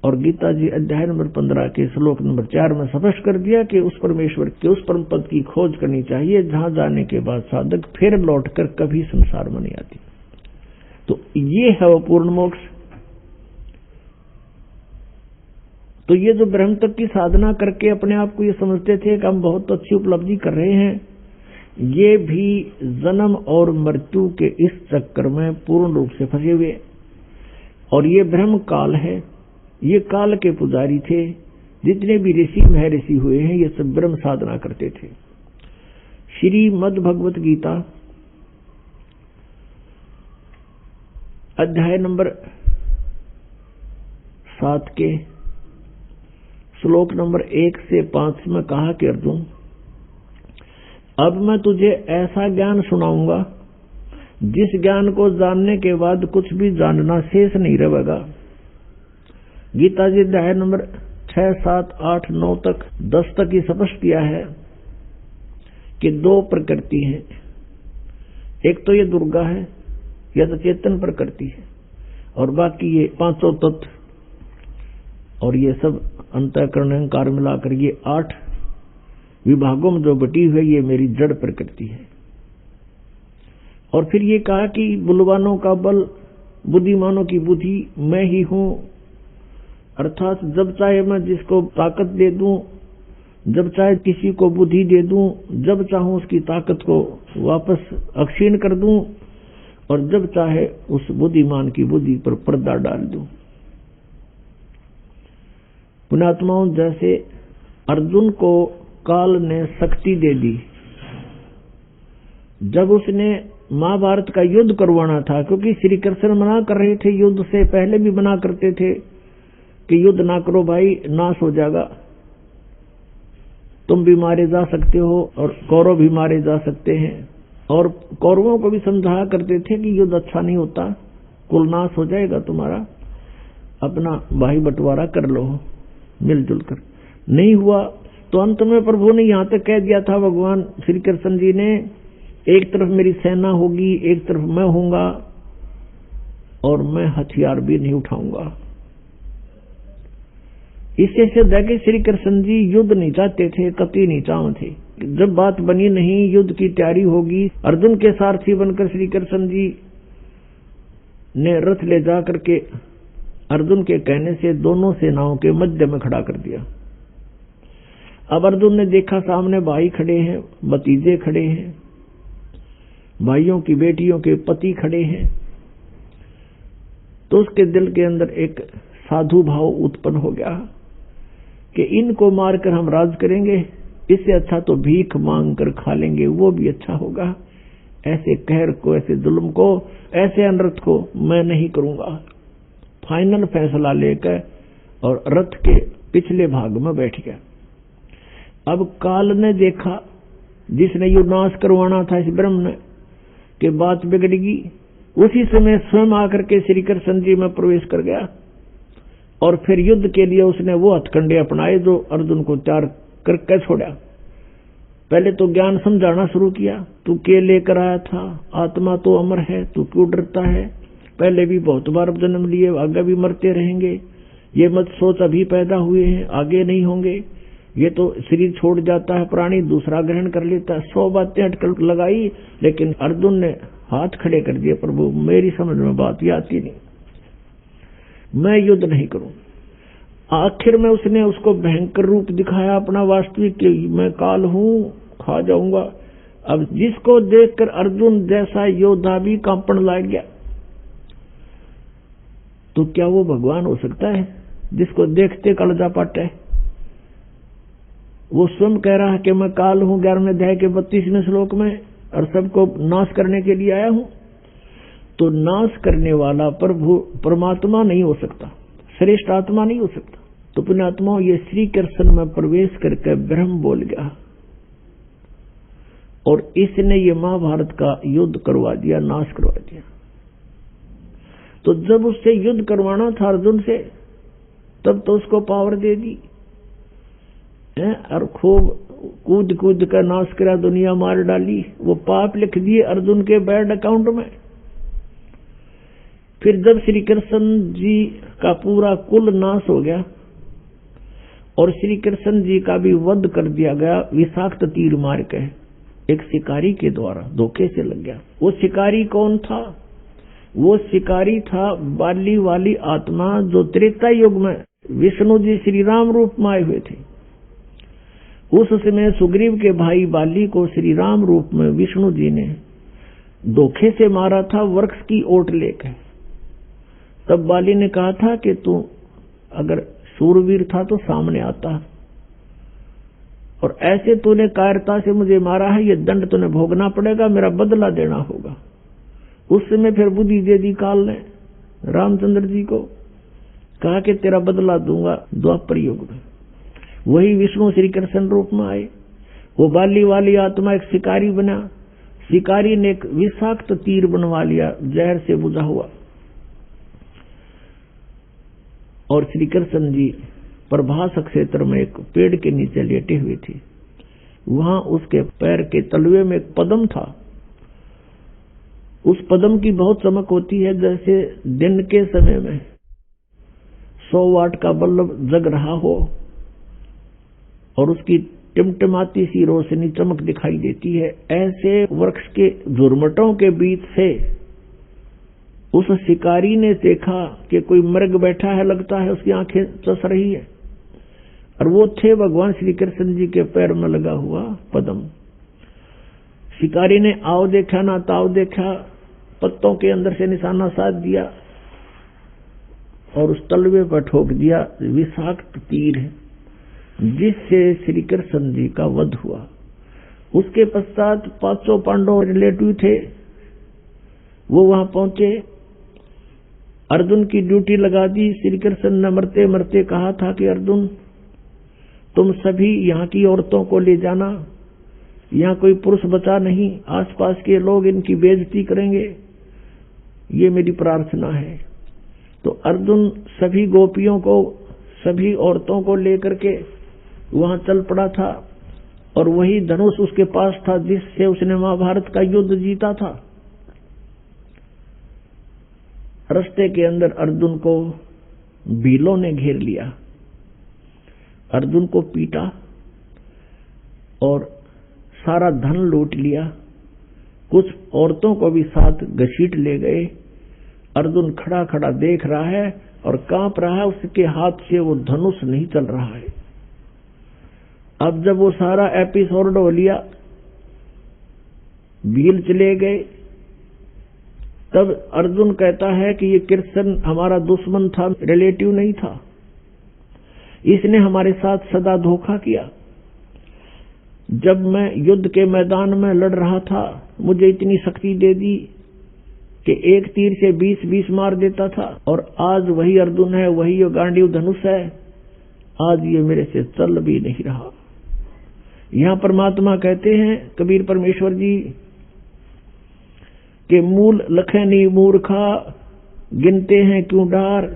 और गीता जी अध्याय नंबर 15 के श्लोक नंबर 4 में स्पष्ट कर दिया कि उस परमेश्वर के उस परम पद की खोज करनी चाहिए जहां जाने के बाद साधक फिर लौटकर कभी संसार में नहीं आती। तो ये है वो पूर्ण मोक्ष। तो ये जो ब्रह्म तक की साधना करके अपने आप को ये समझते थे कि हम बहुत अच्छी उपलब्धि कर रहे हैं, ये भी जन्म और मृत्यु के इस चक्कर में पूर्ण रूप से फंसे हुए। और ये ब्रह्म काल है, ये काल के पुजारी थे। जितने भी ऋषि महर्षि हुए हैं ये सब ब्रह्म साधना करते थे। श्रीमद् भगवत गीता अध्याय नंबर 7 के श्लोक नंबर 1 से 5 में कहा कि अर्जुन अब मैं तुझे ऐसा ज्ञान सुनाऊंगा जिस ज्ञान को जानने के बाद कुछ भी जानना शेष नहीं रहेगा। गीता जी अध्याय नंबर 6, 7, 8, 9 तक 10 तक ही स्पष्ट किया है कि 2 प्रकृति है। एक तो ये दुर्गा है, यह तो चेतन प्रकृति है, और बाकी ये 5 तत्व और ये सब अंतःकरण अहंकार मिलाकर ये 8 विभागों में जो बटी हुई ये मेरी जड़ प्रकृति है। और फिर ये कहा कि बलवानों का बल, बुद्धिमानों की बुद्धि मैं ही हूं। अर्थात जब चाहे मैं जिसको ताकत दे दूं, जब चाहे किसी को बुद्धि दे दूं, जब चाहूं उसकी ताकत को वापस अक्षीण कर दूं, और जब चाहे उस बुद्धिमान की बुद्धि पर पर्दा डाल दूं। पुण्यात्माओं, जैसे अर्जुन को काल ने शक्ति दे दी जब उसने महाभारत का युद्ध करवाना था, क्योंकि श्री कृष्ण मना कर रहे थे, युद्ध से पहले भी मना करते थे कि युद्ध ना करो भाई, नाश हो जाएगा, तुम भी मारे जा सकते हो और कौरव भी मारे जा सकते हैं। और कौरवों को भी समझाया करते थे कि युद्ध अच्छा नहीं होता, कुल नाश हो जाएगा तुम्हारा, अपना भाई बंटवारा कर लो मिलजुल कर। नहीं हुआ तो अंत में प्रभु ने यहां तक कह दिया था, भगवान श्री कृष्ण जी ने, एक तरफ मेरी सेना होगी, एक तरफ मैं होऊंगा, और मैं हथियार भी नहीं उठाऊंगा। इससे सिद्ध है कि श्री कृष्ण जी युद्ध नहीं चाहते थे, कतई नहीं चाहते थे। जब बात बनी नहीं, युद्ध की तैयारी होगी, अर्जुन के सारथी बनकर श्री कृष्ण जी ने रथ ले जा करके अर्जुन के कहने से दोनों सेनाओं के मध्य में खड़ा कर दिया। अब अर्जुन ने देखा सामने भाई खड़े हैं, भतीजे खड़े हैं, भाइयों की बेटियों के पति खड़े हैं, तो उसके दिल के अंदर एक साधु भाव उत्पन्न हो गया कि इनको मारकर हम राज करेंगे, इससे अच्छा तो भीख मांग कर खा लेंगे, वो भी अच्छा होगा। ऐसे कहर को, ऐसे जुल्म को, ऐसे अनर्थ को मैं नहीं करूंगा। फाइनल फैसला लेकर और रथ के पिछले भाग में बैठ गया। अब काल ने देखा, जिसने यो नाश करवाना था इस ब्रह्म ने, कि बात बिगड़ेगी, उसी समय स्वयं आकर के श्री कृष्ण जी में प्रवेश कर गया और फिर युद्ध के लिए उसने वो हथकंडे अपनाए जो अर्जुन को तैयार करके छोड़ा। पहले तो ज्ञान समझाना शुरू किया, तू के लेकर आया था, आत्मा तो अमर है, तू क्यों डरता है, पहले भी बहुत बार जन्म लिए, आगे भी मरते रहेंगे, ये मत सोच अभी पैदा हुए हैं आगे नहीं होंगे, ये तो शरीर छोड़ जाता है प्राणी दूसरा ग्रहण कर लेता है। 100 बातें अटकल लगाई, लेकिन अर्जुन ने हाथ खड़े कर दिए, प्रभु मेरी समझ में बात ये आती नहीं, मैं युद्ध नहीं करूं। आखिर में उसने उसको भयंकर रूप दिखाया अपना वास्तविक, कि मैं काल हूं, खा जाऊंगा। अब जिसको देखकर अर्जुन जैसा योद्धा भी कांपण लग गया, तो क्या वो भगवान हो सकता है जिसको देखते कलजा पाटे? वो स्वयं कह रहा है कि मैं काल हूं 11वें अध्याय के 32वें श्लोक में, और सबको नाश करने के लिए आया हूं। तो नाश करने वाला प्रभु परमात्मा नहीं हो सकता, श्रेष्ठ आत्मा नहीं हो सकता। तो पुण्यात्मा ये श्री कृष्ण में प्रवेश करके ब्रह्म बोल गया और इसने ये महाभारत का युद्ध करवा दिया, नाश करवा दिया। तो जब उससे युद्ध करवाना था अर्जुन से, तब तो उसको पावर दे दी और खूब कूद कूद कर नाश करा, दुनिया मार डाली, वो पाप लिख दिए अर्जुन के बैड अकाउंट में। फिर जब श्री कृष्ण जी का पूरा कुल नाश हो गया और श्री कृष्ण जी का भी वध कर दिया गया विषाक्त तीर मार के, एक शिकारी के द्वारा धोखे से लग गया। वो शिकारी कौन था? वो शिकारी था बाली वाली आत्मा, जो त्रेता युग में विष्णु जी श्री राम रूप में आए हुए थे। उस समय सुग्रीव के भाई बाली को श्री राम रूप में विष्णु जी ने धोखे से मारा था, वृक्ष की ओट लेकर। तब बाली ने कहा था कि तू अगर शूरवीर था तो सामने आता, और ऐसे तूने कायरता से मुझे मारा है, ये दंड तूने भोगना पड़ेगा, मेरा बदला देना होगा। उस समय फिर बुद्धि दे दी काल ने रामचंद्र जी को, कहा कि तेरा बदला दूंगा द्वापर युग में। वही विष्णु श्री कृष्ण रूप में आए। वो बाली वाली आत्मा एक शिकारी बना, शिकारी ने एक विषाक्त तीर बनवा लिया जहर से बुझा हुआ, और श्री कृष्ण जी प्रभास क्षेत्र में एक पेड़ के नीचे लेटे हुए थे। वहां उसके पैर के तलवे में एक पद्म था। उस पद्म की बहुत चमक होती है, जैसे दिन के समय में 100 वाट का बल्ब जग रहा हो और उसकी टिमटिमाती सी रोशनी चमक दिखाई देती है। ऐसे वृक्ष के झुरमटों के बीच से उस शिकारी ने देखा कि कोई मृग बैठा है, लगता है उसकी आंखें चस रही है, और वो थे भगवान श्री कृष्ण जी के पैर में लगा हुआ पद्म। शिकारी ने आओ देखा ना ताव देखा, पत्तों के अंदर से निशाना साध दिया और उस तलवे पर ठोक दिया विषाक्त तीर, जिससे श्री कृष्ण जी का वध हुआ। उसके पश्चात 500 पांडव रिलेटिव थे, वो वहां पहुंचे। अर्जुन की ड्यूटी लगा दी। श्री कृष्ण ने मरते मरते कहा था कि अर्जुन तुम सभी यहाँ की औरतों को ले जाना, यहाँ कोई पुरुष बचा नहीं, आसपास के लोग इनकी बेइज्जती करेंगे, ये मेरी प्रार्थना है। तो अर्जुन सभी गोपियों को, सभी औरतों को लेकर के वहां चल पड़ा था, और वही धनुष उसके पास था जिससे उसने महाभारत का युद्ध जीता था। रास्ते के अंदर अर्जुन को भीलों ने घेर लिया, अर्जुन को पीटा और सारा धन लूट लिया, कुछ औरतों को भी साथ घसीट ले गए। अर्जुन खड़ा खड़ा देख रहा है और कांप रहा है, उसके हाथ से वो धनुष नहीं चल रहा है। अब जब वो सारा एपिसोड हो लिया, भील चले गए, तब अर्जुन कहता है कि ये कृष्ण हमारा दुश्मन था, रिलेटिव नहीं था, इसने हमारे साथ सदा धोखा किया। जब मैं युद्ध के मैदान में लड़ रहा था मुझे इतनी शक्ति दे दी कि एक तीर से 20-20 मार देता था, और आज वही अर्जुन है, वही ये गांडीव धनुष है, आज ये मेरे से चल भी नहीं रहा। यहां परमात्मा कहते हैं कबीर परमेश्वर जी के मूल लखनी मूर्खा गिनते हैं क्यों डार,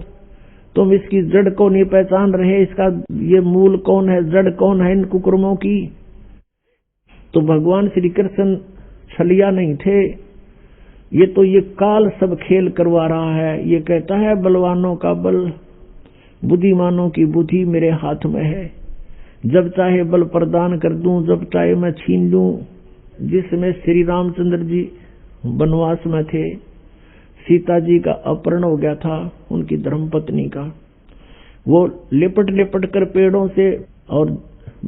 तुम इसकी जड़ को नहीं पहचान रहे, इसका ये मूल कौन है, जड़ कौन है इन कुकर्मों की। तो भगवान श्री कृष्ण छलिया नहीं थे, ये तो ये काल सब खेल करवा रहा है। ये कहता है बलवानों का बल, बुद्धिमानों की बुद्धि मेरे हाथ में है, जब चाहे बल प्रदान कर दूं, जब चाहे मैं छीन लूं। जिसमें श्री रामचंद्र जी वनवास में थे, सीता जी का अपहरण हो गया था, उनकी धर्मपत्नी का, वो लिपट लिपट कर पेड़ों से और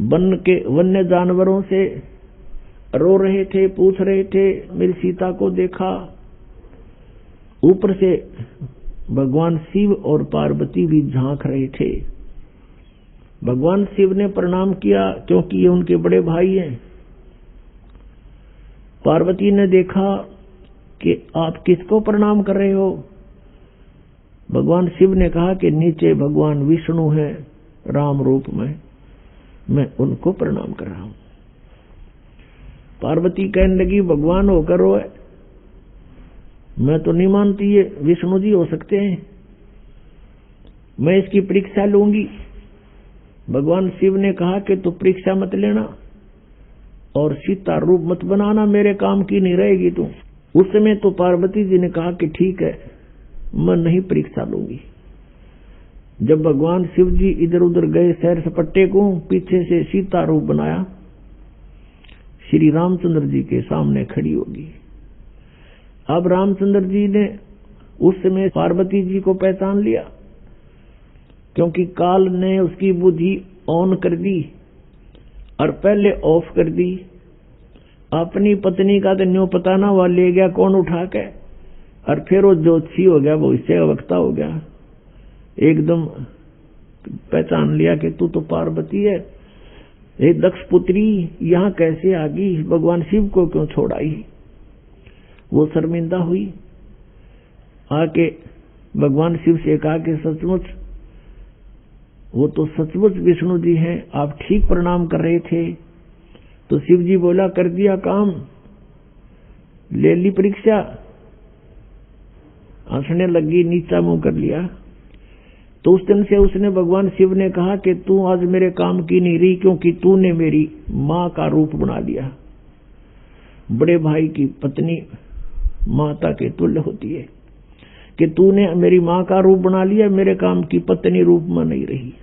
वन के वन्य जानवरों से रो रहे थे, पूछ रहे थे मेरी सीता को देखा। ऊपर से भगवान शिव और पार्वती भी झांक रहे थे। भगवान शिव ने प्रणाम किया क्योंकि ये उनके बड़े भाई हैं। पार्वती ने देखा कि आप किसको प्रणाम कर रहे हो। भगवान शिव ने कहा कि नीचे भगवान विष्णु है राम रूप में, मैं उनको प्रणाम कर रहा हूं। पार्वती कहने लगी भगवान होकर रोए, मैं तो नहीं मानती ये विष्णु जी हो सकते हैं, मैं इसकी परीक्षा लूंगी। भगवान शिव ने कहा कि तू परीक्षा मत लेना और सीता रूप मत बनाना, मेरे काम की नहीं रहेगी तू। उस समय तो पार्वती जी ने कहा कि ठीक है, मैं नहीं परीक्षा लूंगी। जब भगवान शिव जी इधर उधर गए सैर सपट्टे को, पीछे से सीता रूप बनाया, श्री रामचंद्र जी के सामने खड़ी होगी। अब रामचंद्र जी ने उस समय पार्वती जी को पहचान लिया, क्योंकि काल ने उसकी बुद्धि ऑन कर दी और पहले ऑफ कर दी। अपनी पत्नी का तो न्यू पता ना हुआ, ले गया कौन उठा के, और फिर वो ज्योतिषी हो गया, वो इससे वक्ता हो गया, एकदम पहचान लिया कि तू तो पार्वती है। ये दक्ष पुत्री यहां कैसे आ गई, भगवान शिव को क्यों छोड़ आई। वो शर्मिंदा हुई, आके भगवान शिव से कहा कि सचमुच वो तो सचमुच विष्णु जी हैं, आप ठीक प्रणाम कर रहे थे। तो शिव जी बोला कर दिया काम, ले ली परीक्षा। हंसने लगी, नीचा मुंह कर लिया। तो उस दिन से उसने भगवान शिव ने कहा कि तू आज मेरे काम की नहीं रही, क्योंकि तूने मेरी मां का रूप बना लिया। बड़े भाई की पत्नी माता के तुल्य होती है, कि तूने मेरी मां का रूप बना लिया, मेरे काम की पत्नी रूप में नहीं रही।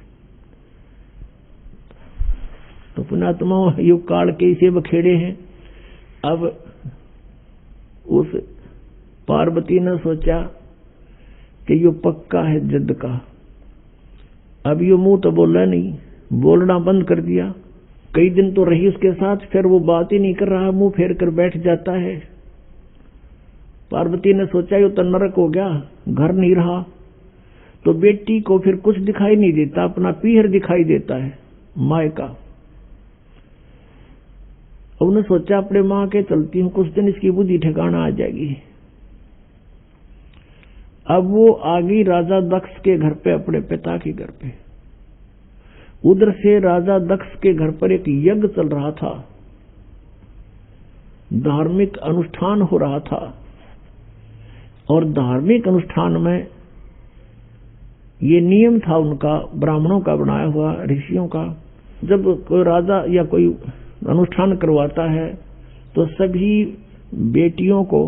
तो पुणात्मा युग काल के इसे बखेड़े हैं। अब उस पार्वती ने सोचा कि यो पक्का है जिद का। अब यो मुंह तो बोला नहीं, बोलना बंद कर दिया। कई दिन तो रही उसके साथ, फिर वो बात ही नहीं कर रहा, मुंह फेर कर बैठ जाता है। पार्वती ने सोचा यो तो नरक हो गया, घर नहीं रहा। तो बेटी को फिर कुछ दिखाई नहीं देता, अपना पीहर दिखाई देता है माय का। अब उन्हें सोचा अपने मां के चलती हूं, कुछ दिन इसकी बुद्धि ठिकाना आ जाएगी। अब वो आ गई राजा दक्ष के घर पे, अपने पिता के घर पे। उधर से राजा दक्ष के घर पर एक यज्ञ चल रहा था, धार्मिक अनुष्ठान हो रहा था। और धार्मिक अनुष्ठान में ये नियम था उनका, ब्राह्मणों का बनाया हुआ, ऋषियों का, जब कोई राजा या कोई अनुष्ठान करवाता है तो सभी बेटियों को,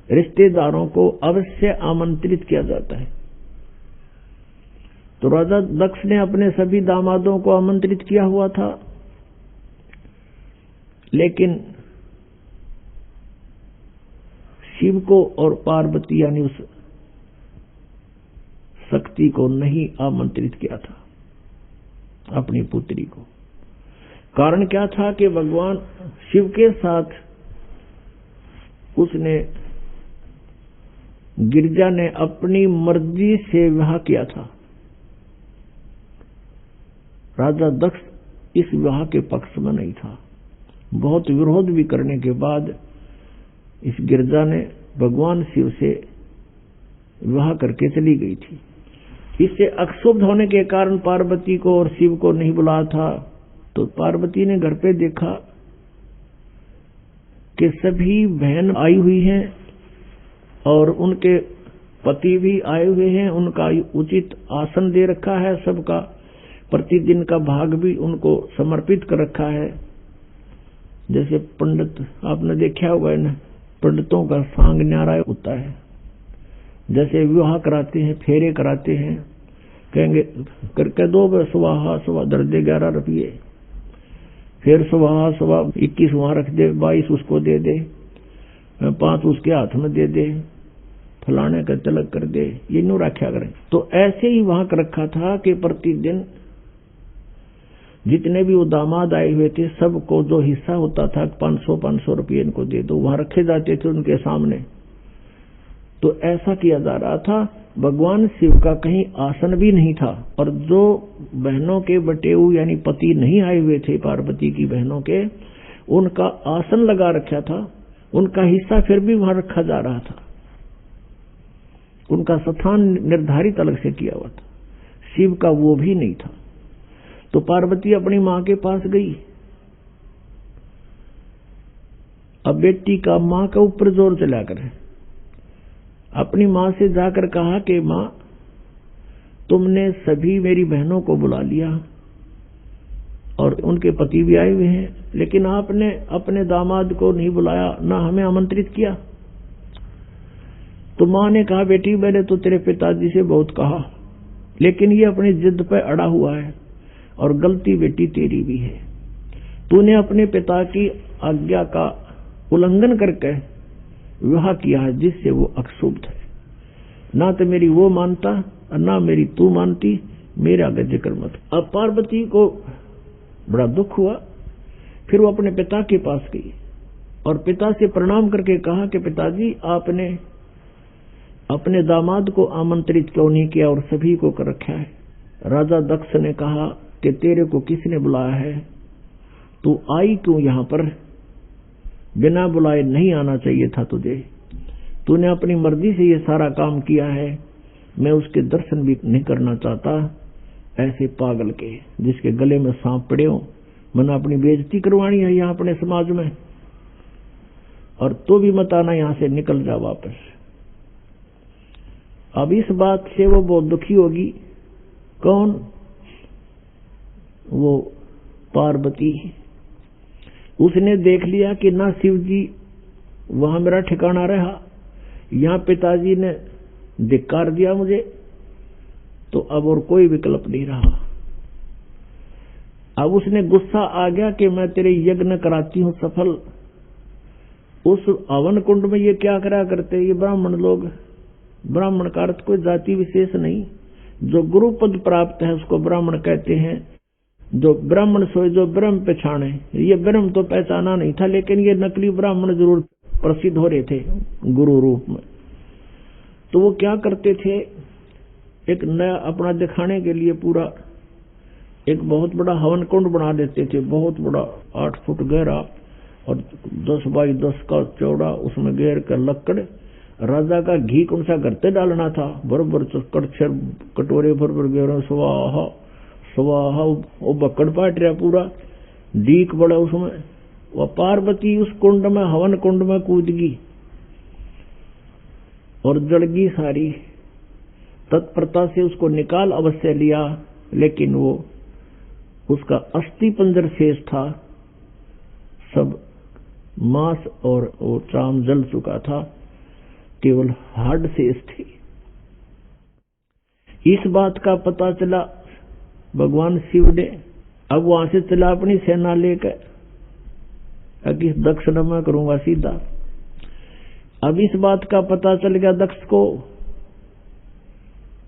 रिश्तेदारों को अवश्य आमंत्रित किया जाता है। तो राजा दक्ष ने अपने सभी दामादों को आमंत्रित किया हुआ था, लेकिन शिव को और पार्वती यानी उस शक्ति को नहीं आमंत्रित किया था, अपनी पुत्री को। कारण क्या था कि भगवान शिव के साथ उसने गिरजा ने अपनी मर्जी से विवाह किया था। राजा दक्ष इस विवाह के पक्ष में नहीं था। बहुत विरोध भी करने के बाद इस गिरजा ने भगवान शिव से विवाह करके चली गई थी। इससे अक्षुब्ध होने के कारण पार्वती को और शिव को नहीं बुलाया था। तो पार्वती ने घर पे देखा कि सभी बहन आई हुई हैं और उनके पति भी आए हुए हैं, उनका उचित आसन दे रखा है, सबका प्रतिदिन का भाग भी उनको समर्पित कर रखा है। जैसे पंडित आपने देखा होगा ना, पंडितों का सांग न्यारा होता है। जैसे विवाह कराते हैं, फेरे कराते हैं, कहेंगे करके दो सुबह सुबह दर दे 11 रुपये, फिर सुबह सुबह 21 वहां रख दे, 22 उसको दे दे, 5 उसके हाथ में दे दे, फलाने का तिलक कर दे, ये न्यू रखा करें। तो ऐसे ही वहां कर रखा था कि प्रतिदिन जितने भी वो दामाद आए हुए थे सबको जो हिस्सा होता था 500 रुपये इनको दे दो, वहां रखे जाते थे उनके सामने। तो ऐसा किया जा रहा था। भगवान शिव का कहीं आसन भी नहीं था और जो बहनों के बटेऊ यानी पति नहीं आए हुए थे पार्वती की बहनों के, उनका आसन लगा रखा था, उनका हिस्सा फिर भी वहां रखा जा रहा था, उनका स्थान निर्धारित अलग से किया हुआ था। शिव का वो भी नहीं था। तो पार्वती अपनी मां के पास गई। अब बेटी का मां के ऊपर जोर चला कर अपनी मां से जाकर कहा कि मां, तुमने सभी मेरी बहनों को बुला लिया और उनके पति भी आए हुए हैं, लेकिन आपने अपने दामाद को नहीं बुलाया, ना हमें आमंत्रित किया। तो मां ने कहा, बेटी मैंने तो तेरे पिताजी से बहुत कहा, लेकिन ये अपनी जिद पे अड़ा हुआ है और गलती बेटी तेरी भी है। तूने अपने पिता की आज्ञा का उल्लंघन करके विवाह किया है जिससे वो अक्षुब्ध है। ना तो मेरी वो मानता और ना मेरी तू मानती, मेरे आगे जिक्र मत। अब पार्वती को बड़ा दुख हुआ। फिर वो अपने पिता के पास गई और पिता से प्रणाम करके कहा कि पिताजी, आपने अपने दामाद को आमंत्रित क्यों नहीं किया और सभी को कर रखा है। राजा दक्ष ने कहा कि तेरे को किसने बुलाया है, तू आई क्यों यहां पर, बिना बुलाए नहीं आना चाहिए था तुझे, तूने अपनी मर्जी से ये सारा काम किया है, मैं उसके दर्शन भी नहीं करना चाहता। ऐसे पागल के जिसके गले में सांप पड़े हो, मैंने अपनी बेइज्जती करवानी है यहाँ अपने समाज में, और तो भी मत आना, यहां से निकल जा वापस। अब इस बात से वो बहुत दुखी होगी। कौन? वो पार्वती। उसने देख लिया कि ना शिव जी वहां मेरा ठिकाना रहा, यहां पिताजी ने धिक्कार दिया मुझे, तो अब और कोई विकल्प नहीं रहा। अब उसने गुस्सा आ गया कि मैं तेरे यज्ञ कराती हूं सफल, उस हवन कुंड में ये क्या करा करते ये ब्राह्मण लोग। ब्राह्मण का अर्थ कोई जाति विशेष नहीं, जो गुरु पद प्राप्त है उसको ब्राह्मण कहते हैं। जो ब्राह्मण सोए जो ब्रह्म पहचाने, ये ब्रह्म तो पहचाना नहीं था, लेकिन ये नकली ब्राह्मण जरूर प्रसिद्ध हो रहे थे गुरु रूप में। तो वो क्या करते थे, एक नया अपना दिखाने के लिए पूरा एक बहुत बड़ा हवन कुंड बना देते थे, बहुत बड़ा 8 फुट गहरा और 10 बाई 10 का चौड़ा, उसमें घेर कर लक्कड़, राजा का घी कौन सा करते डालना था, बरबर कटोरे भर घेर, स्वाहा स्वाहा, वो बक्कड़ पाट रहा पूरा, डीक बड़ा उसमें। वह पार्वती उस कुंड में, हवन कुंड में कूद गई और जड़गी सारी। तत्परता से उसको निकाल अवश्य लिया, लेकिन वो उसका अस्थि पंजर शेष था, सब मांस और वो चाम जल चुका था, केवल हाड शेष थी। इस बात का पता चला भगवान शिव ने। अब वहां से चला अपनी सेना लेकर, कि दक्ष न मैं करूंगा सीधा। अब इस बात का पता चल गया दक्ष को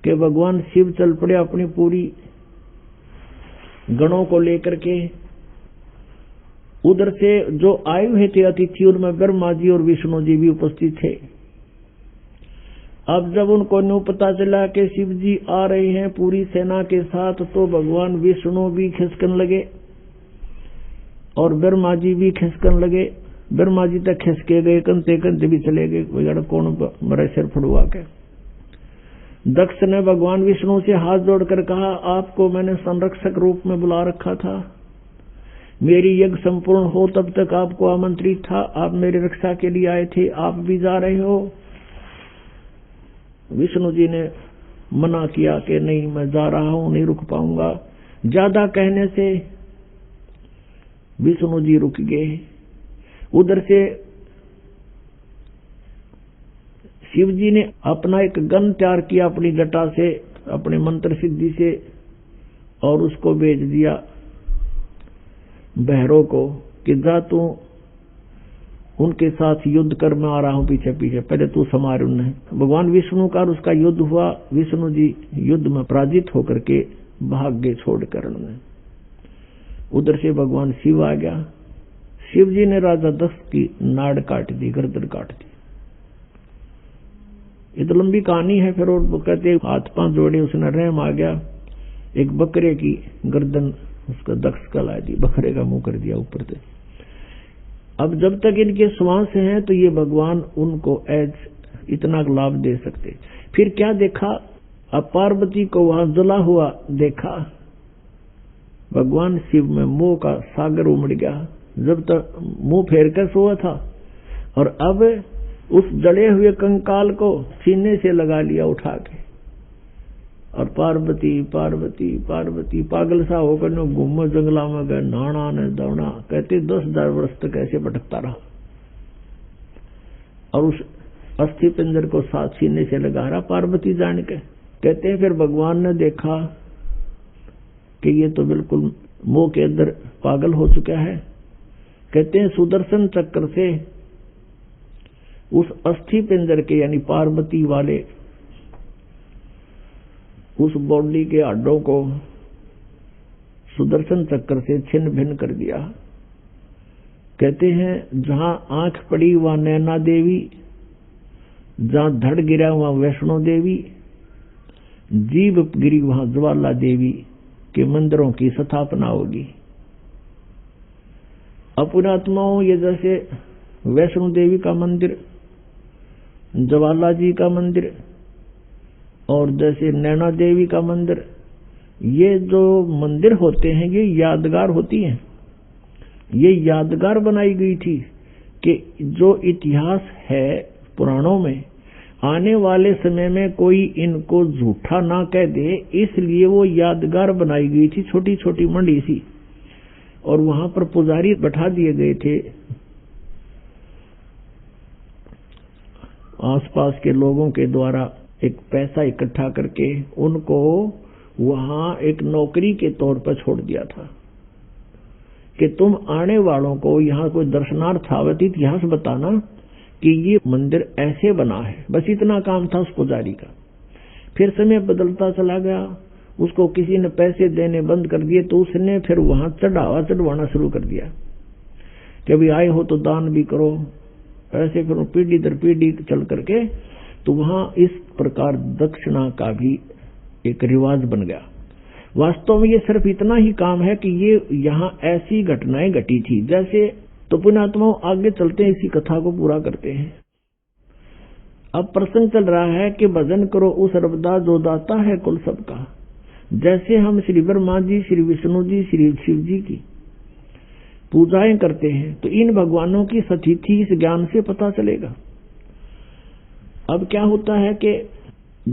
कि भगवान शिव चल पड़े अपनी पूरी गणों को लेकर के। उधर से जो आए हुए थे अतिथि, उनमें ब्रह्मा जी और विष्णु जी भी उपस्थित थे। अब जब उनको न्यू पता चला कि शिव जी आ रहे हैं पूरी सेना के साथ, तो भगवान विष्णु भी खिसकन लगे और ब्रह्मा जी भी खिसकन लगे। ब्रह्मा जी तक खिसके गए, कंते कंते भी चले गए, वगैरह कौन मरे सिर फुड़वा के। दक्ष ने भगवान विष्णु से हाथ जोड़कर कहा, आपको मैंने संरक्षक रूप में बुला रखा था, मेरी यज्ञ संपूर्ण हो तब तक आपको आमंत्रित था, आप मेरी रक्षा के लिए आए थे, आप भी जा रहे हो। विष्णु जी ने मना किया कि नहीं, मैं जा रहा हूं, नहीं रुक पाऊंगा। ज्यादा कहने से विष्णु जी रुक गए। उधर से शिव जी ने अपना एक गन तैयार किया अपनी जटा से, अपने मंत्र सिद्धि से, और उसको भेज दिया भैरव को कि जा तू उनके साथ युद्ध कर, मैं आ रहा हूं पीछे पीछे, पहले तू संभाल उन्हें। भगवान विष्णु का उसका युद्ध हुआ। विष्णु जी युद्ध में पराजित होकर के भाग गए छोड़कर उन्हें। उधर से भगवान शिव आ गया। शिव जी ने राजा दक्ष की नाड़ काट दी, गर्दन काट दी। ये तो लंबी कहानी है। फिर और कहते हाथ पांव जोड़े, उसने रहम आ गया, एक बकरे की गर्दन उसका दक्ष का ला दी, बकरे का मुंह कर दिया ऊपर से। अब जब तक इनके श्वास हैं तो ये भगवान उनको इतना लाभ दे सकते। फिर क्या देखा, अब पार्वती को वहां जला हुआ देखा। भगवान शिव में मोह का सागर उमड़ गया। जब तक मुंह फेर कर सोया था, और अब उस जड़े हुए कंकाल को सीने से लगा लिया उठा के, और पार्वती पार्वती पार्वती पागल सा होकर घूमो जंगला में गए, नाना ने दौड़ा। कहते 10,000 वर्ष तक ऐसे भटकता रहा, और उस अस्थि पिंजर को साथ सीने से लगा रहा पार्वती जान के। कहते हैं फिर भगवान ने देखा कि ये तो बिल्कुल मोह के अंदर पागल हो चुका है। कहते हैं सुदर्शन चक्र से उस अस्थि पिंजर के यानी पार्वती वाले उस बॉडी के हड्डों को सुदर्शन चक्र से छिन्न भिन्न कर दिया। कहते हैं जहां आंख पड़ी वहां नैना देवी, जहां धड़ गिरा वहां वैष्णो देवी, जीभ गिरी वहां ज्वाला देवी के मंदिरों की स्थापना होगी। अपुणात्माओं ये जैसे वैष्णो देवी का मंदिर, ज्वाला जी का मंदिर, और जैसे नैना देवी का मंदिर, ये जो मंदिर होते हैं ये यादगार होती हैं। ये यादगार बनाई गई थी कि जो इतिहास है पुराणों में, आने वाले समय में कोई इनको झूठा ना कह दे, इसलिए वो यादगार बनाई गई थी, छोटी छोटी मंडी सी, और वहां पर पुजारी बैठा दिए गए थे। आसपास के लोगों के द्वारा एक पैसा इकट्ठा करके उनको वहां एक नौकरी के तौर पर छोड़ दिया था कि तुम आने वालों को यहाँ कोई दर्शनार्थ आवत इतिहास बताना कि ये मंदिर ऐसे बना है। बस इतना काम था उस पुजारी का। फिर समय बदलता चला गया, उसको किसी ने पैसे देने बंद कर दिए, तो उसने फिर वहां चढ़वाना शुरू कर दिया कि अभी आए हो तो दान भी करो। ऐसे फिर पीढ़ी दर पीढ़ी चल करके तो वहां इस प्रकार दक्षिणा का भी एक रिवाज बन गया। वास्तव में ये सिर्फ इतना ही काम है कि ये यहाँ ऐसी घटनाएं घटी थी। जैसे तो पुण्यात्माओं आगे चलते हैं, इसी कथा को पूरा करते हैं। अब प्रसंग चल रहा है कि भजन करो उस रबदा जो दाता है कुल सबका। जैसे हम श्री ब्रह्मा जी, श्री विष्णु जी, श्री शिव जी की पूजाएं करते हैं, तो इन भगवानों की सतिथि इस ज्ञान से पता चलेगा। अब क्या होता है कि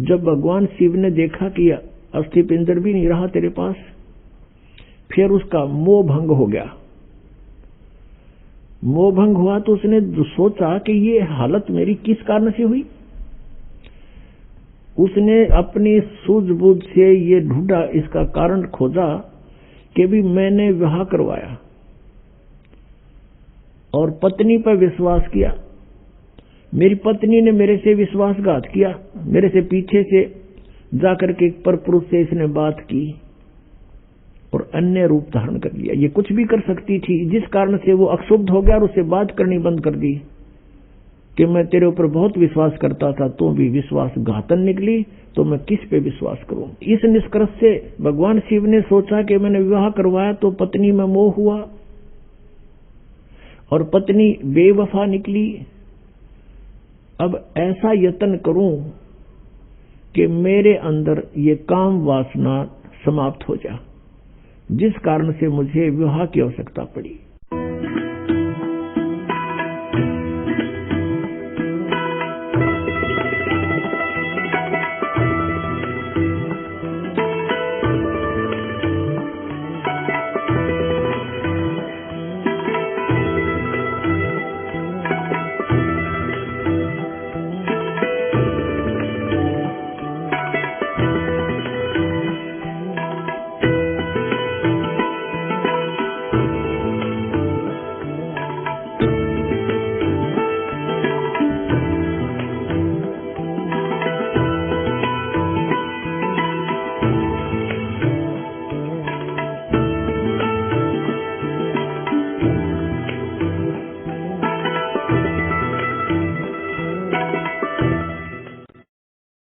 जब भगवान शिव ने देखा कि अस्थि पिंजर भी नहीं रहा तेरे पास, फिर उसका मोह भंग हो गया। मोह भंग हुआ तो उसने सोचा कि ये हालत मेरी किस कारण से हुई। उसने अपनी सूझबूझ से ये ढूंढा, इसका कारण खोजा कि भी मैंने विवाह करवाया और पत्नी पर विश्वास किया, मेरी पत्नी ने मेरे से विश्वासघात किया, मेरे से पीछे से जाकर के एक परपुरुष से इसने बात की और अन्य रूप धारण कर लिया। ये कुछ भी कर सकती थी, जिस कारण से वो अक्षुब्ध हो गया और उससे बात करनी बंद कर दी। कि मैं तेरे ऊपर बहुत विश्वास करता था, तो भी विश्वासघातन निकली, तो मैं किस पे विश्वास करूं। इस निष्कर्ष से भगवान शिव ने सोचा कि मैंने विवाह करवाया तो पत्नी में मोह हुआ और पत्नी बेवफा निकली। अब ऐसा यत्न करूं कि मेरे अंदर ये काम वासना समाप्त हो जाए, जिस कारण से मुझे विवाह की आवश्यकता पड़ी।